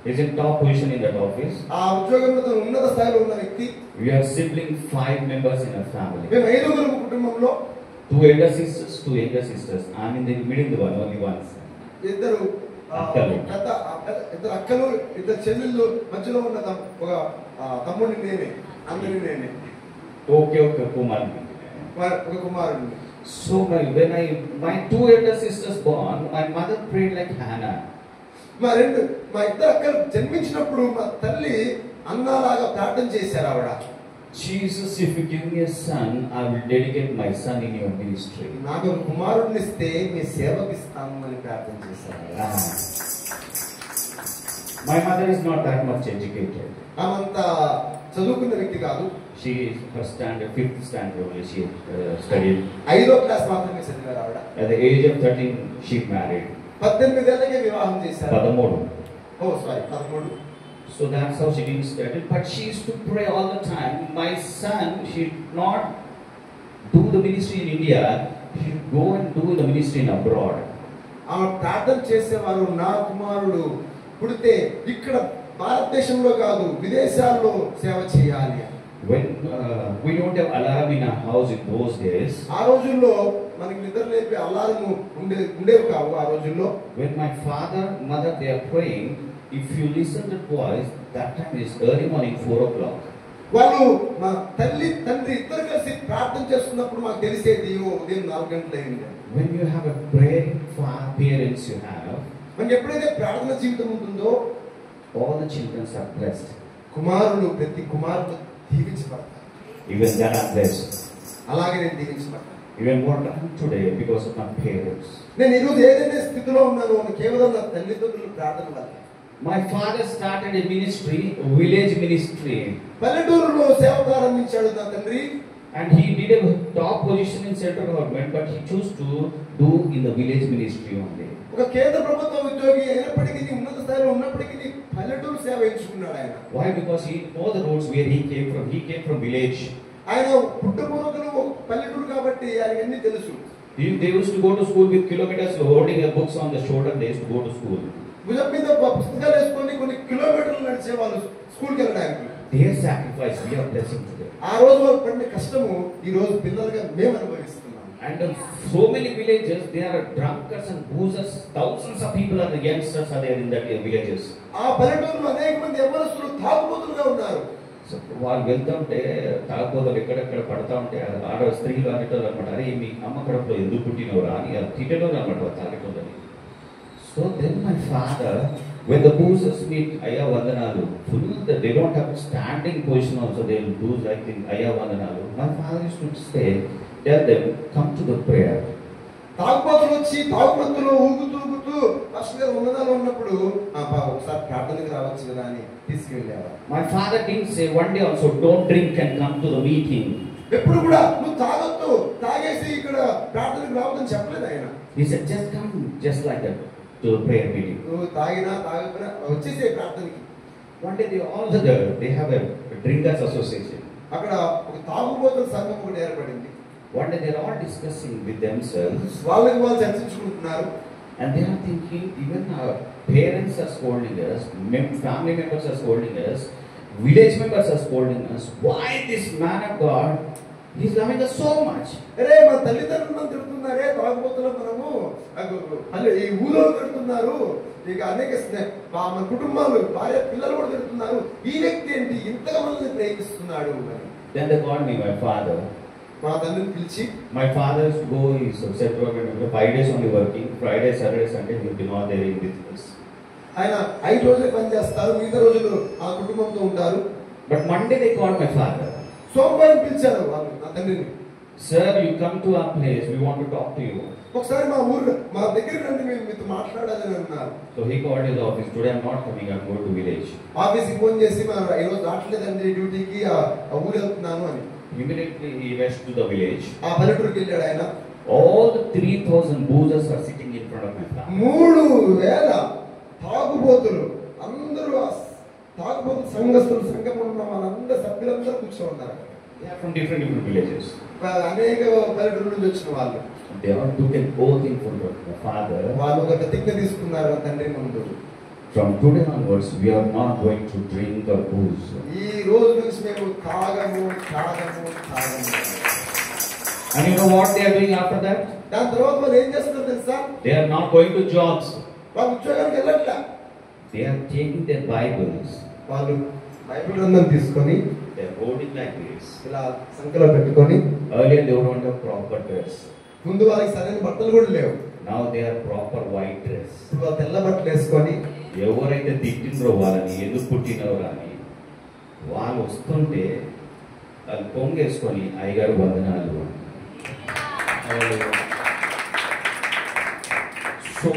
He is in top position in that office. ఆ ఉద్యోగంలో తన ఉన్నత స్థాయిలో ఉన్న వ్యక్తి. We are sibling 5 members in a family. మేము 5 కుటుంబంలో. 2 elder sisters, 2 younger sisters. I'm in the middle one, only one son. ఇద్దరు అక్కలు, 2 చెల్లెళ్ళు, మధ్యలో ఉన్న ఒక తమ్ముడిని నేనే, అందరినీ నేనే. Okay, Kumar. ఒక కుమారుడు. So when my 2 elder sisters born, my mother prayed like Hannah. మా 2 అక్కలు జన్మించినప్పుడు మా తల్లి అన్నలాగా ప్రార్థన చేశారు ఆవిడ. Jesus, if you give me a son, I will dedicate my son in your ministry. నాకు ఒక కుమారుడిని ఇస్తే మీ సేవకి ఇస్తాను అని ప్రార్థన చేశారు. My mother is not that much educated. ఆమంత చదువుకున్న వ్యక్తి కాదు. She is her standard, 5th standard only she studied. 5వ క్లాస్ మాత్రమే చదివారు ఆవిడ. At the age of 13, she married. 18 ఏళ్ళకే వివాహం చేశారు. 13. So that's how she didn't study. But she used to pray all the time. My son should not do the ministry in India. He should go and do the ministry in abroad. ఆమె ప్రార్థన చేసేవారు, నా కుమారుడు పుడితే ఇక్కడ భారతదేశంలో కాదు విదేశాల్లో సేవ చేయాలి. When we don't have alarm in our house in those days. ఆ రోజుల్లో మనకి నిద్ర లేపే అలారం ఉండేవి కావు ఆ రోజుల్లో. When my father, mother they are praying, if you listen to voice, that time is early morning 4 o'clock. వాళ్ళు మా తల్లి తండ్రి ఇద్దరు కలిసి ప్రార్థన చేస్తున్నప్పుడు మాకు తెలిసేది ఉదయం 4 గంటలైంది. When you have a praying parents you have, మనకి ఎప్పుడైతే ప్రార్థన జీవితం ఉంటుందో all the children are blessed. ప్రతి కుమారుడు దీవించబడతారు. Even they are blessed. అలాగే నేను దీవించబడతాను. Even what I'm today because of my parents. నేను ఈరోజు ఏదైతే స్థితిలో ఉన్నానో కేవలం నా తల్లిదండ్రుల ప్రార్థన వల్ల. My father started a ministry, a village ministry. పల్లెటూరులో సేవ ప్రారంభించాడు నా తండ్రి. And he did a top position in central government, but he chose to do in the village ministry only. ఒక కేంద్ర ప్రభుత్వ ఉద్యోగి అయినప్పటికీ ఉన్నత స్థాయిలో ఉన్నప్పటికీ పల్లెటూరు సేవ ఎంచుకున్నాడు ఆయన. Why? Because he know the roads where he came from. He came from village. ఆయన పుట్టుపూర్వకులు పల్లెటూరు కాబట్టి ఆయనకి అన్ని తెలుసు. They used to go to school with kilometers holding their books on the shoulder. They used to go to school. భుజం మీద పుస్తకాలు వేసుకొని కొన్ని కిలోమీటర్లు నడిచే వాళ్ళు స్కూల్కి వెళ్ళడానికి. Their sacrifice we are blessing today. ఆ రోజు వాళ్ళు పడిన కష్టము ఈ రోజు పిల్లలుగా మేము అనుభవిస్తున్నాం. And so many villages, there are drunkards and boozers. Thousands of people are the youngsters are there in that villages. ఆ పల్లెటూరులో అనేక మంది యవ్వనస్తులు తాగుబోతులుగా ఉన్నారు. వాళ్ళు వెళ్తుంటే తాగుబోతులు ఎక్కడెక్కడ పడతా ఉంటే ఆడ స్త్రీలు అనేటోళ్ళు అనమాట. అరే మీ అమ్మ కడుపులో ఎందుకు పుట్టినవరా అని తిట్టేటోళ్ళు అనమాట తాగేటోళ్ళని. So then my father, when the boozers meet Ayya Vandanalu, full they don't have standing position also, they will do like in Ayya Vandanalu. My father used to say, tell them, come to the prayer. తాగుబోతులు వచ్చి తాగుబోతులు ఊగుతూ pastor గారు వందనాలు ఉన్నప్పుడు ఒకసారి ప్రార్థనకి రావచ్చు కదా అని తీసుకెళ్ళేవారు. My father didn't say one day also don't drink and come to the meeting. ఎప్పుడు కూడా నువ్వు తాగొద్దు, తాగేసి ఇక్కడ ప్రార్థనకి రావద్దని చెప్పలేదు ఆయన. He said just come just like that to the prayer meeting. నువ్వు తాగినా తాగకపోయినా వచ్చేసే ప్రార్థనకి. One day they have a drinkers association. అక్కడ ఒక తాగుబోతుల సంఘం ఒకటి ఏర్పడింది. One day they are all discussing with themselves. వాళ్ళకి వాళ్ళు చర్చించుకుంటున్నారు. And they are thinking, even our parents are scolding us, family members are scolding us, village members are scolding us. Why this man of God is loving us so much? అరే మన తల్లిదండ్రులను తిడుతున్నారే తాగుబోతులు మనము ఈ ఊళ్ళో తిడుతున్నారు. ఇక అనేక మన కుటుంబాలు భార్య పిల్లలు కూడా తిడుతున్నారు. ఈ వ్యక్తి ఏంటి ఇంతగా మనల్ని ప్రేమిస్తున్నాడు అని. Then they called me my father. మా తండ్రిని పిలిచి, my father used to go, he said to her, 5 days only working, Friday, Saturday, Sunday, he will be not there in business. ఆయన 5 రోజులే పని చేస్తారు, మిగతా రోజులు ఆ కుటుంబంతో ఉంటారు. But Monday they called my father. సోమవారం పిలిచారు వాళ్ళు నా తండ్రిని. Sir, you come to our place, we want to talk to you. ఒకసారి మా దగ్గరికి రండి, మేము మీతో మాట్లాడాలని అన్నారు. So he called his office. Today I'm not coming, I'm going to village. ఆఫీస్కి ఫోన్ చేసి, ఈ రోజు రావట్లేదండి డ్యూటీకి, ఆ ఊరు వెళ్తున్నాను అని. Immediately he went to the village. ఆ పల్లెటూరుకి వెళ్ళాడు ఆయన. All the 3,000 boozers are sitting in front of my family. 3,000 తాగుబోతులు అందరూ, తాగుబోతులు సంఘస్థులు, సంఘంలో ఉన్న వాళ్ళందరూ సభ్యులందరూ కూర్చో ఉన్నారు. They are from different villages. అనేక పల్లెటూరు నుంచి వచ్చిన వాళ్ళు. They all took an oath in front of my father. వాళ్ళు ఒక ప్రతిజ్ఞ తీసుకున్నారు తండ్రి ముందు. From today onwards, we are not going to drink or booze. ఈ రోజు నుంచి మేము తాగము. And you know what they are doing after that? దాని తర్వాత వాళ్ళు ఏం చేస్తున్నారు తెలుసా? They are not going to jobs. వాళ్ళు ఉద్యోగానికి వెళ్ళట్లా. They are taking their Bibles. వాళ్ళు బైబిల్ గ్రంథం తీసుకొని, They are holding like this. ఇలా సంఖ్యలో పెట్టుకొని, Earlier they don't have proper dress. ముందు వాళ్ళకి సరైన బట్టలు కూడా లేవు. Now they are proper white dress. వాళ్ళు తెల్ల బట్టలు వేసుకొని, ఎవరైతే తిట్టినరో వాళ్ళని, ఎందుకు పుట్టినరో అని వాళ్ళు వస్తుంటే వాళ్ళు పొంగేసుకొని అయ్యగారు వందనాలు. So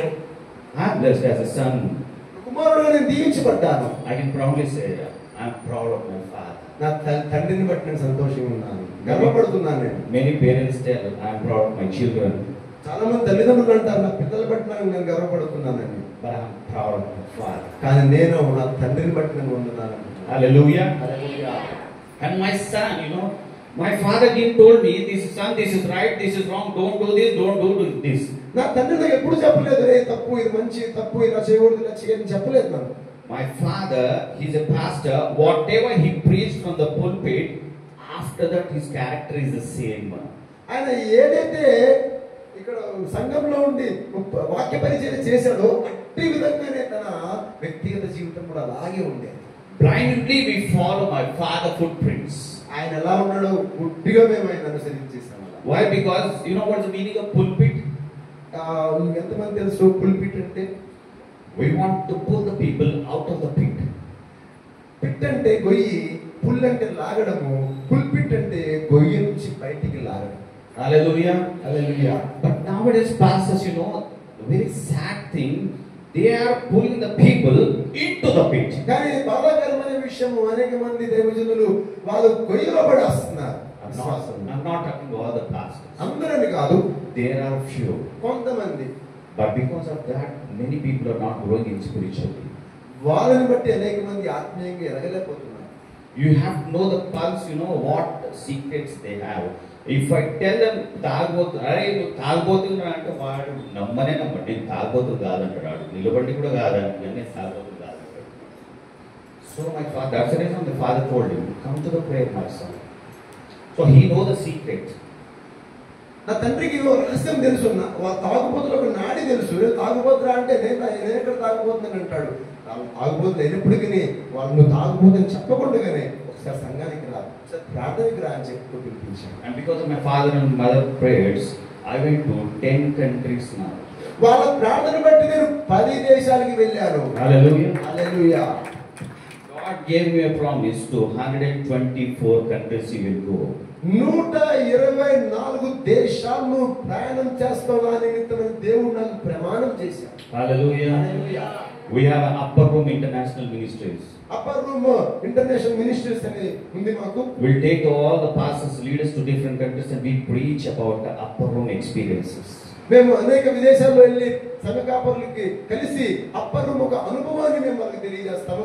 I'm blessed as a son. కుమారుడుగా నేను దీవించబడ్డాను. I can proudly say I'm proud of my father. నా తండ్రిని బట్టి నేను సంతోషంగా ఉన్నాను, గర్వపడుతున్నాను నేను. Many parents tell I'm proud of my children. చాలా మంది తల్లిదండ్రులు అంటారు, నా పిల్లలు బట్టి నేను గర్వపడుతున్నానని. But I'm proud of my father. కానీ నేను నా తండ్రిని బట్టి నేను ఉన్నాను. Hallelujah. Hallelujah. And my son, my father didn't told me, this is son, this is right, this is wrong, don't do this, don't do this. నా తండ్రి నాకు ఎప్పుడు చెప్పలేదు, ఏ తప్పు, ఇది మంచి, తప్పు, ఇలా చేయకూడదు, ఇలా చేయని చెప్పలేదు నాకు. My father, he's a pastor. Whatever he preached from the pulpit, after that his character is the same. ఆయన ఏదైతే ఇక్కడ సంఘంలో ఉండి వాక్య పరిచయం చేశాడో అట్టి విధంగానే తన వ్యక్తిగత జీవితం కూడా అలాగే ఉండేది. Blindly we follow my father footprints. ఆయన ఎలా ఉన్నాడో గుడ్డిగా మేము ఆయన అనుసరించేసాం. Why? Because you know what's the meaning of pulpit? ఎంతమంది తెలుసు పుల్పిట్ అంటే? We want to pull the people out of the pit. Pit అంటే గొయ్యి, పుల్ అంటే లాగడము, పుల్పిట్ అంటే గొయ్యి నుంచి బయటికి లాగడం. Hallelujah. Hallelujah. But nowadays pastors, the very sad thing, they are pulling the people into the pit. కానీ బాధాకరమైన విషయము, అనేక మంది దైవజనులు వాళ్ళు గొయ్యిలో పడేస్తున్నారు. I'm not talking about all the pastors. అందరని కాదు, There are few. కొంతమంది. But because of that, many people are not growing in spiritually. వాళ్ళని బట్టి అనేక మంది ఆత్మీయంగా ఎదగలేకపోతున్నారు. You have to know the pulse, what secrets they have. If I tell them నువ్వు తాగబోతున్నా అంటే వాడు నమ్మనే నమ్మండి, నేను తాగబోతుంది కాదంటాడు, నిలబడి కూడా కాదండి, నేను తాగబోతుంది కాదంటాడు. So my father, that's the reason the father told him, come to the prayer, my son. So he knows the secret. నా తండ్రికి రహస్యం తెలుసు, తాగుబోతులు ఒక నాడి తెలుసు. తాగుబోతురా అంటే నేను ఎక్కడ తాగుబోతుందని అంటాడు. తాగుబోతులు అయినప్పటికీ వాళ్ళు తాగుబోతుందని చెప్పకుండానే ఒకసారి సంఘానికి రా, ఒకసారి ప్రార్థనకి రా అని చెప్పుతూ పిలిపించాను. And because of my father and mother prayers, I went to 10 countries now. వాళ్ళ ప్రార్థన బట్టి నేను 10 దేశాలకి వెళ్ళాను. Hallelujah. Hallelujah. God gave me a promise to 124 countries he will go. 124 దేశాలను ప్రయాణం చేస్తావా నిమిత్తమైన దేవుడు నాకు ప్రమాణం చేశాడు. Hallelujah. Hallelujah. We have an Upper Room International Ministries. Upper room international ministries అని ఉంది మాకు. We'll take all the pastors, leaders to different countries and we preach about the Upper Room experiences. మేము అనేక విదేశాల్లో వెళ్ళి సంఘ కాపరులకి కలిసి అప్పర్ రూమ్ ఒక అనుభవాన్ని మేము వాళ్ళకి తెలియజేస్తాము.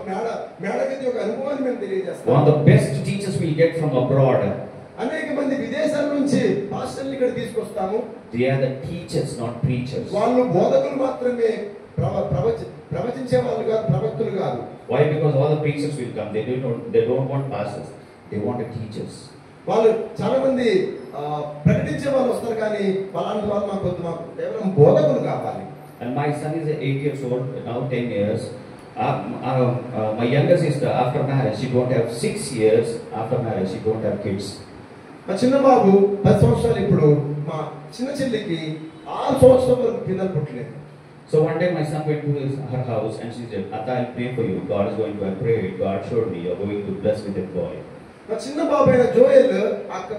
మేడగది ఒక అనుభవాన్ని మేము తెలియజేస్తాము. One of the best teachers we get from abroad. అనేక మంది విదేశాల నుంచి పాస్టర్లు ఇక్కడ తీసుకొస్తాము. They are the teachers, not preachers. వాళ్ళు బోధకులు మాత్రమే, ప్రవచించే వాళ్ళు కాదు, ప్రవక్తలు కాదు. Why? Because all the preachers will come. They don't want pastors. They want the teachers. వాళ్ళు చాలా మంది ప్రకటించే వాళ్ళు వస్తారు, కానీ వాళ్ళంటి వాళ్ళు మాకు కేవలం బోధకులు కావాలి. And my son is 8 years old, now 10 years. My younger sister, after marriage, she don't have 6 years. After marriage, she don't have kids. మా చిన్న బాబు 10 సంవత్సరాలు. ఇప్పుడు మా చిన్న చెల్లికి 6 సంవత్సరాల వరకు పిల్లలు పుట్టలేదు. So one day my son went to her house and she said, Atta, I'll pray for you. God is going to, I prayed. God showed me you're going to bless with that boy. మా చిన్న బాబు అయిన జోయల్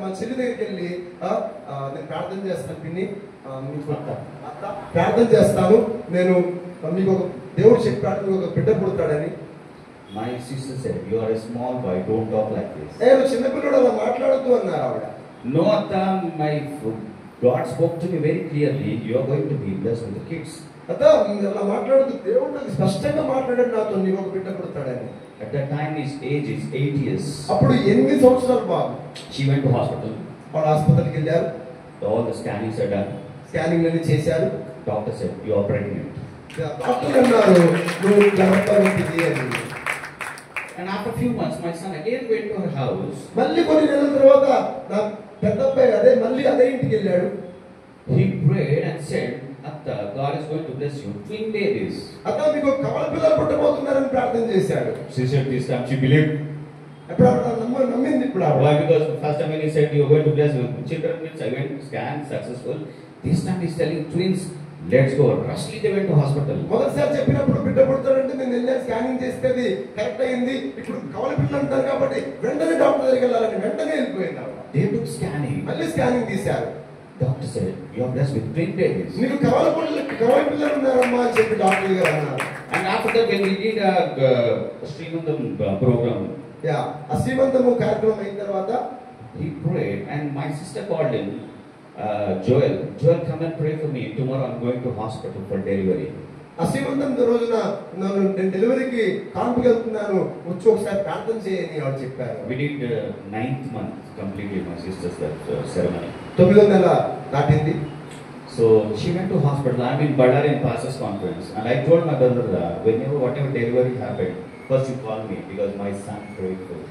మా చెల్లి దగ్గరికి వెళ్ళి నేను ప్రార్థన చేస్తాను పిన్ని, మీకు ప్రార్థన చేస్తాను, నేను మీకు ఒక దేవుడు చెప్పాడు మీకు ఒక బిడ్డ పుడతాడని. My sister said, you are a small boy, don't talk like this. నేను చిన్నపిల్లడు అలా మాట్లాడుతూ అన్నారు ఆవిడ. No, Atta, God spoke to me very clearly, you are going to be blessed with the kids. అదా అలా మాట్లాడుతూ దేవుడు నాకు స్పష్టంగా మాట్లాడాడు నాతో, నీకు ఒక బిడ్డ పుడతాడని. At that time his age is 8 years. అప్పుడు 8 సంవత్సరాలు బాబు. She went to hospital. వాళ్ళు హాస్పిటల్కి వెళ్ళారు. All the scannings are done. Scanning అన్ని చేశారు. Doctor said, you are pregnant. Doctor అన్నారు నువ్వు గర్భవతివి అని. And after a few months my son again went to her house. మళ్ళీ కొన్ని నెలల తర్వాత నా పెద్ద అబ్బాయి మళ్ళీ అదే ఇంటికి వెళ్ళాడు. He prayed and said, Atta, God is going to bless you twin babies. అత్త మీకు కవల పిల్లలు పుట్టబోతున్నారని ప్రార్థన చేశాడు. She said this time she believed. అప్పుడు నమ్మింది ఇప్పుడు. Why? Because first time when he said you are going to bless with children, means I went scan successful. This time he's telling twins, let's go. Rushly they went to hospital. మొదటిసారి చెప్పినప్పుడు బిడ్డ పుడతాడంటే నేను వెళ్ళాను, scanning చేస్తే అది correct అయింది. ఇప్పుడు కవల పిల్లలు అంటారు కాబట్టి వెంటనే డాక్టర్ దగ్గరికి వెళ్ళాలని వెంటనే వెళ్ళిపోయింది ఆవిడ. They took scanning. మళ్ళీ స్కానింగ్ తీశారు. Doctor said, you are blessed with twin babies. నీకు కవల పిల్లలు ఉన్నారమ్మా అని చెప్పి డాక్టర్ గారు అన్నారు. And after that when we did a Srimandam program, ఆ శ్రీమంతము కార్యక్రమం అయిన తర్వాత he prayed and my sister called him, Joel, come and pray for me. Tomorrow I'm going to hospital for delivery. ఆ శ్రీమంతం రోజున నేను డెలివరీకి కాన్పుకి వెళ్తున్నాను, వచ్చి ఒకసారి ప్రార్థన చేయని ఆవిడ చెప్పారు. We did 9th month completely my sister's ceremony. 9వ నెల దాటింది. So she went to hospital. I'm in Badar in Pastors Conference, and I told my brother, whenever whatever delivery happened, first you call me because my son prayed for you.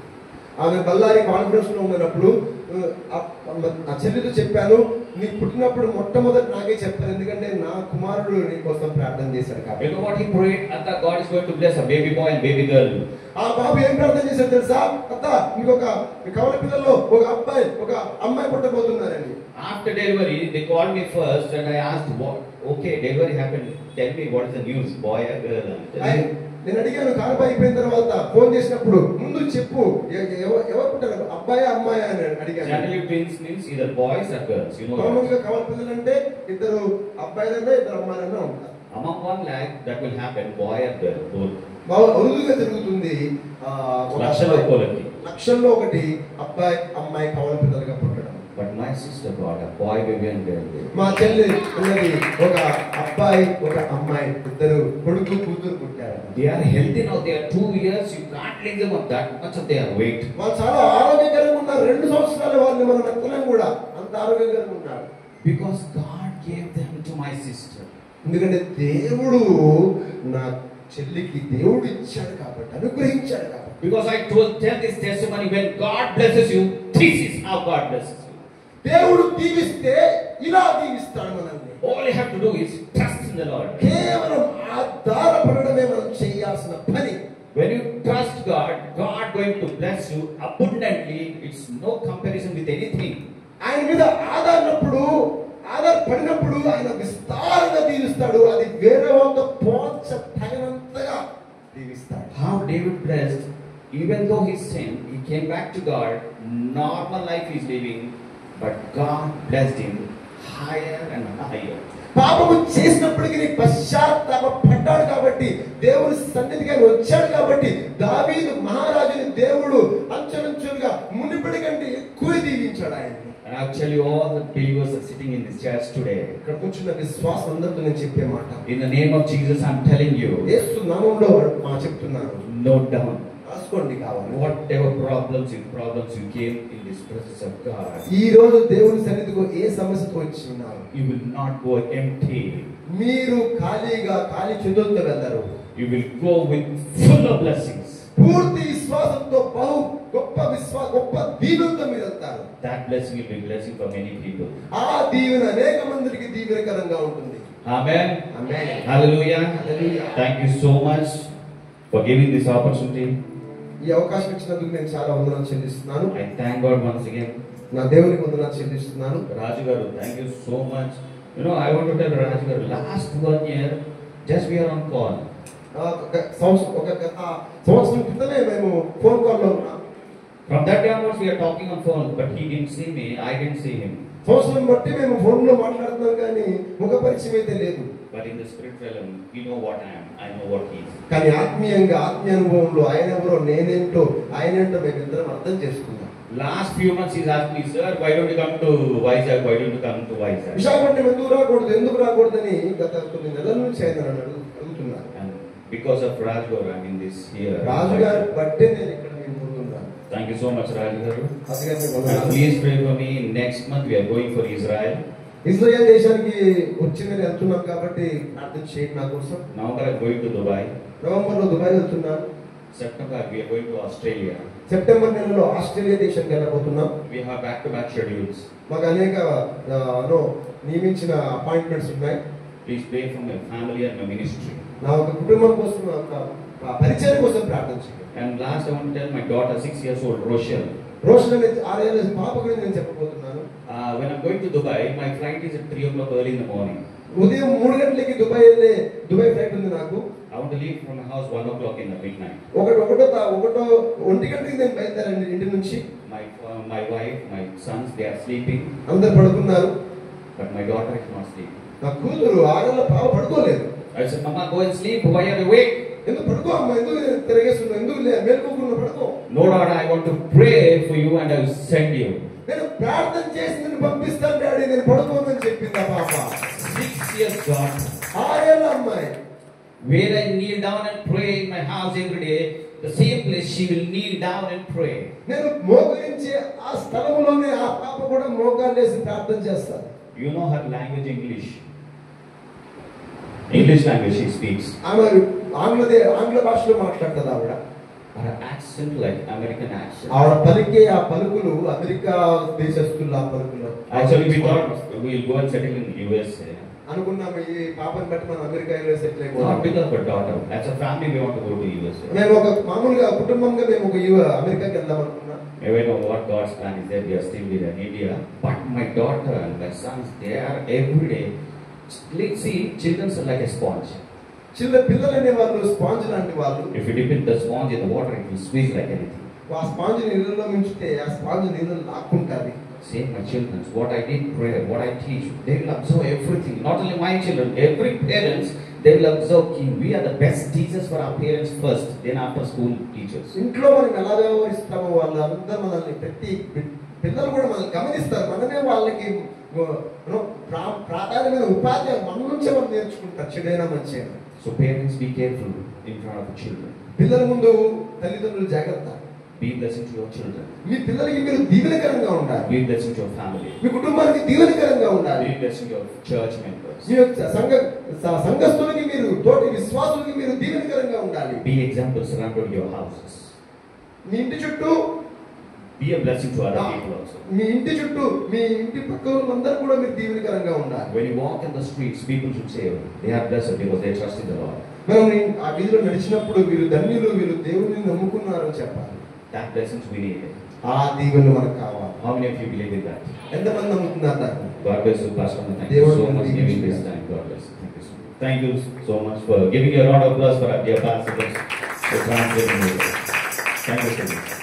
ఆమె Ballari conference లో ఉన్నప్పుడు ఆ చెల్లితో చెప్పాను, నీకు పుట్టినప్పుడు మొట్టమొదటి నాకే చెప్పాను, ఎందుకంటే నా కుమారుడు నీ కోసం ప్రార్థన చేశాడు కాబట్టి. You know what he prayed? Atta, God is going to bless a baby boy and baby girl. ఆ బాబు ఏం ప్రార్థన చేశాడు తెలుసా? అత్త మీకు ఒక కవల పిల్లల్లో ఒక అబ్బాయి ఒక అమ్మాయి పుట్టబోతున్నారని. After delivery, they called me first, and I asked, what? Okay, delivery happened. Tell me what is the news, boy or girl? నేను అడిగాను, కాన్పు అయిపోయిన తర్వాత ఫోన్ చేసినప్పుడు ముందు చెప్పు ఎవరు పుట్టారు, అబ్బాయి అమ్మాయి అని అడిగాను. Generally twins means either boys or girls, you know. కామన్గా కవల పిల్లలు అంటే ఇద్దరు అబ్బాయిలన్నా ఇద్దరు అమ్మాయిలన్నా ఉంటారు. Among 1 lakh that will happen, boy or girl, both. అరుదుగా జరుగుతుంది. లక్షల్లో ఒకటి అబ్బాయి అమ్మాయి కవల పిల్లలుగా పుట్టడం. But my sister got a boy, baby and girl. మా చెల్లి ఉన్నది ఒక అబ్బాయి ఒక అమ్మాయి, ఇద్దరు కొడుకు కూతురు పుట్టారు. They are healthy now. They are 2 years. You can't link them up that much of their weight. వాళ్ళు చాలా ఆరోగ్యకరంగా ఉన్నారు. 2 సంవత్సరాల వాళ్ళని మనం ఎత్తలేం కూడా, అంత ఆరోగ్యకరంగా ఉన్నారు. Because God gave them to my sister. ఎందుకంటే దేవుడు నా చెల్లికి దేవుడు ఇచ్చాడు కాబట్టి, అనుగ్రహించాడు కాబట్టి. Because I tell this testimony, when God blesses you, this is how God blesses you. దేవుడు దీవిస్తే ఇలా దీవిస్తాడు మనల్ని. All you have to do is trust in the Lord. కేవలం ఆధారపడడమే మనం చేయాల్సిన పని. When you trust God, God going to bless you abundantly. It's no comparison with anything. ఆయన మీద ఆధారపడినప్పుడు ఆయన విస్తారంగా దీవిస్తాడు. అది వేరే వాళ్ళతో పోల్చ తగినంతగా దీవిస్తాడు. How David blessed, even though he sinned, he came back to God. Normal life he's living, but God blessed him higher and higher. పాపము చేసినప్పటికీ పశ్చాత్తాపడ్డాడు కాబట్టి, దేవుని సన్నిధికి వచ్చాడు కాబట్టి, దావీదు మహారాజుని దేవుడు అంచెలంచెలుగా మునిపటి కంటే ఎక్కువ దీవించాడు ఆయన్ని. And I'll tell you, all the believers are sitting in this church today. ఇక్కడ కూర్చున్న విశ్వాసం అందరితో నేను చెప్పే మాట, In the name of Jesus, I'm telling you, యేసు నామములో చెప్తున్నాను, note down. రాసుకోండి కావాలి. Whatever problems you came in this presence of God, ఈ రోజు దేవుని సన్నిధికి ఏ సమస్యతో వచ్చి ఉన్నారు, you will not go empty. మీరు ఖాళీ చేతులతో వెళ్ళరు. You will go with full of blessings. పూర్తి విశ్వాసంతో బహు గొప్ప దీవెనతో మీరు వెళ్తారు. That blessing will be blessing for many people. ఆ దీవెన అనేక మందికి దీవెనకరంగా ఉంటుంది. Amen. Amen. Hallelujah. Hallelujah. Thank you so much for giving this opportunity. ఈ అవకాశం ఇచ్చినందుకు నేను చాలా వందనాలు చెల్లిస్తున్నాను. I thank God once again. నా దేవునికి వందనాలు చెల్లిస్తున్నాను. Raju garu, thank you so much. You know, I want to tell Raju garu, last 1 year, just we are on call. గత సంవత్సరం క్రితమే మేము ఫోన్ కాల్లో ఉన్నాం. From that day onwards, we are talking on phone, but he didn't see me, I didn't see him. సంవత్సరం బట్టి మేము phone లో మాట్లాడుతున్నాం కానీ ముఖ పరిచయం అయితే లేదు. But in the spirit realm, we know what I am, I know what he is. కానీ ఆత్మీయ అనుభవంలో ఆయన ఎవరో నేనేంటో ఆయనేంటో మేమిద్దరం అర్థం చేసుకున్నాం. Last few months he's asked me, sir, why don't you come to Vizag? Why don't you come to Vizag? Visakhapatnam ఎందుకు రాకూడదని గత కొన్ని నెలల నుంచి ఆయన నన్ను అడుగుతున్నారు. And because of Raj garu, I'm in this here. రాజు గారు బట్టే నేను ఇక్కడ మీ ముందున్నాను. Thank you so much, Raj garu. అందుకని And please pray for me. Next month we are going for Israel. Israel దేశానికి వచ్చిందని వెళ్తున్నాం కాబట్టి ప్రార్థన చేయండి నా కోసం. November I'm going to Dubai. నవంబర్లో దుబాయ్ వెళ్తున్నాను. September we are going to Australia. September నెలలో ఆస్ట్రేలియా దేశానికి వెళ్ళబోతున్నాం. We have back-to-back schedules. మాకు అనేక నియమించిన అపాయింట్మెంట్స్ ఉన్నాయి. Please pray for my family and my ministry. నా ఒక కుటుంబం కోసం పరిచయం కోసం ప్రార్థన చేయండి. And last I want to tell my daughter, 6 years old, Rochelle. Roshan అనే 6 ఏళ్ల పాప గురించి నేను చెప్పబోతున్నాను. When I'm going to Dubai, my flight is at 3 o'clock early in the morning. ఉదయం 3 గంటలకి దుబాయ్ ఫ్లైట్ ఉంది నాకు. I want to leave from my house 1 o'clock in the midnight. 1 గంటకి నేను బయలుదేరండి ఇంటి నుంచి. My wife, my sons, they are sleeping. అందరు పడుకున్నారు. But my daughter is not sleeping. నా కూతురు 6 ఏళ్ల పాప పడుకోలేదు. I said, Mama, go and sleep. Why are you awake? ఎందుకు పడుకో అమ్మా, ఎందుకు తిరగేస్తున్నావు, ఎందుకు మేలుకోకుండా పడుకో. No, Lord, I want to pray for you and I will send you. నేను ప్రార్థన చేసి నిన్ను పంపిస్తాను డాడీ, నేను పడుకోమని చెప్పింది ఆ పాప. 6 years God. 6 ఏళ్ల అమ్మాయి. Where I kneel down and pray in my house every day, the same place she will kneel down and pray. నేను మోకరించే ఆ స్థలంలోనే ఆ పాప కూడా మోకాలేసి ప్రార్థన చేస్తాను. You know her language, English language she speaks. ఆమె ఆంగ్ల భాషలో మాట్లాడుతుంది ఆవిడ. Her accent like American accent. ఆవిడ పలికే ఆ పలుకులు అమెరికా దేశస్తుల ఆ పలుకులు. Actually we thought we'll go and settle in USA. అనుకున్నాము ఈ పాపని బట్టి మనం అమెరికాలో సెటిల్ Not అయిపోతాం. because of her daughter. As a family we want to go to USA. మేము ఒక మామూలుగా కుటుంబంగా మేము ఒక అమెరికాకి వెళ్దాం అనుకున్నాం. I know what God's plan is there. We are still in India. But my daughter and my sons, they are every day. See, children are like a sponge. పిల్లలు అనే వాళ్ళు స్పాంజ్ లాంటి వాళ్ళు. If you dip the sponge in the water, it will squeeze like anything. ఆ sponge నీళ్ళలో ముంచితే ఆ sponge నీళ్ళని లాక్కుంటాది. Same my children. What I did pray, what I teach, they will absorb everything. Not only my children, every parents, they will absorb. We are the best teachers for our parents first, then after school teachers. ఇంట్లో మనం ఎలా వ్యవహరిస్తామో వాళ్ళందరూ మనల్ని ప్రతి పిల్లలు కూడా మనల్ని గమనిస్తారు. మనమే వాళ్ళకి ప్రాధాన్యమైన ఉపాధ్యాయులు మన నుంచే మనం నేర్చుకుంటారు, చెడైనా మంచిగా. So parents, be careful in front of the children. పిల్లల ముందు తల్లిదండ్రులు జాగ్రత్త. Be blessing to your children. మీ పిల్లలకి మీరు దీవెనకరంగా ఉండాలి. Be blessing to your family. మీ కుటుంబానికి దీవెనకరంగా ఉండాలి. Be blessing to your church members. మీ సంఘస్థులకి మీరు తోటి విశ్వాసులకి మీరు దీవెనకరంగా ఉండాలి. Be examples around your houses. మీ ఇంటి చుట్టూ Be a blessing to other people also. మీ ఇంటి చుట్టూ మీ ఇంటి పక్కలందరూ కూడా మీరు దీవెనకరంగా ఉండాలి. When you walk in the streets, people should say, they are blessed because they trust in the Lord. మనం ఆ వీధిలో నడిచినప్పుడు వీరు ధన్యులు, వీరు దేవుడిని నమ్ముకున్నారని చెప్పాలి. That blessings we need. ఆ దీవెనలు మనకు కావాలి. How many of you believe in that? ఎంతమంది నమ్ముతున్నారు దాన్ని? God bless you, Pastor. Thank you so much for giving this time. God bless you. Thank you so much. Thank you so much for giving a round of applause for our dear pastors. For translating. Thank you so much.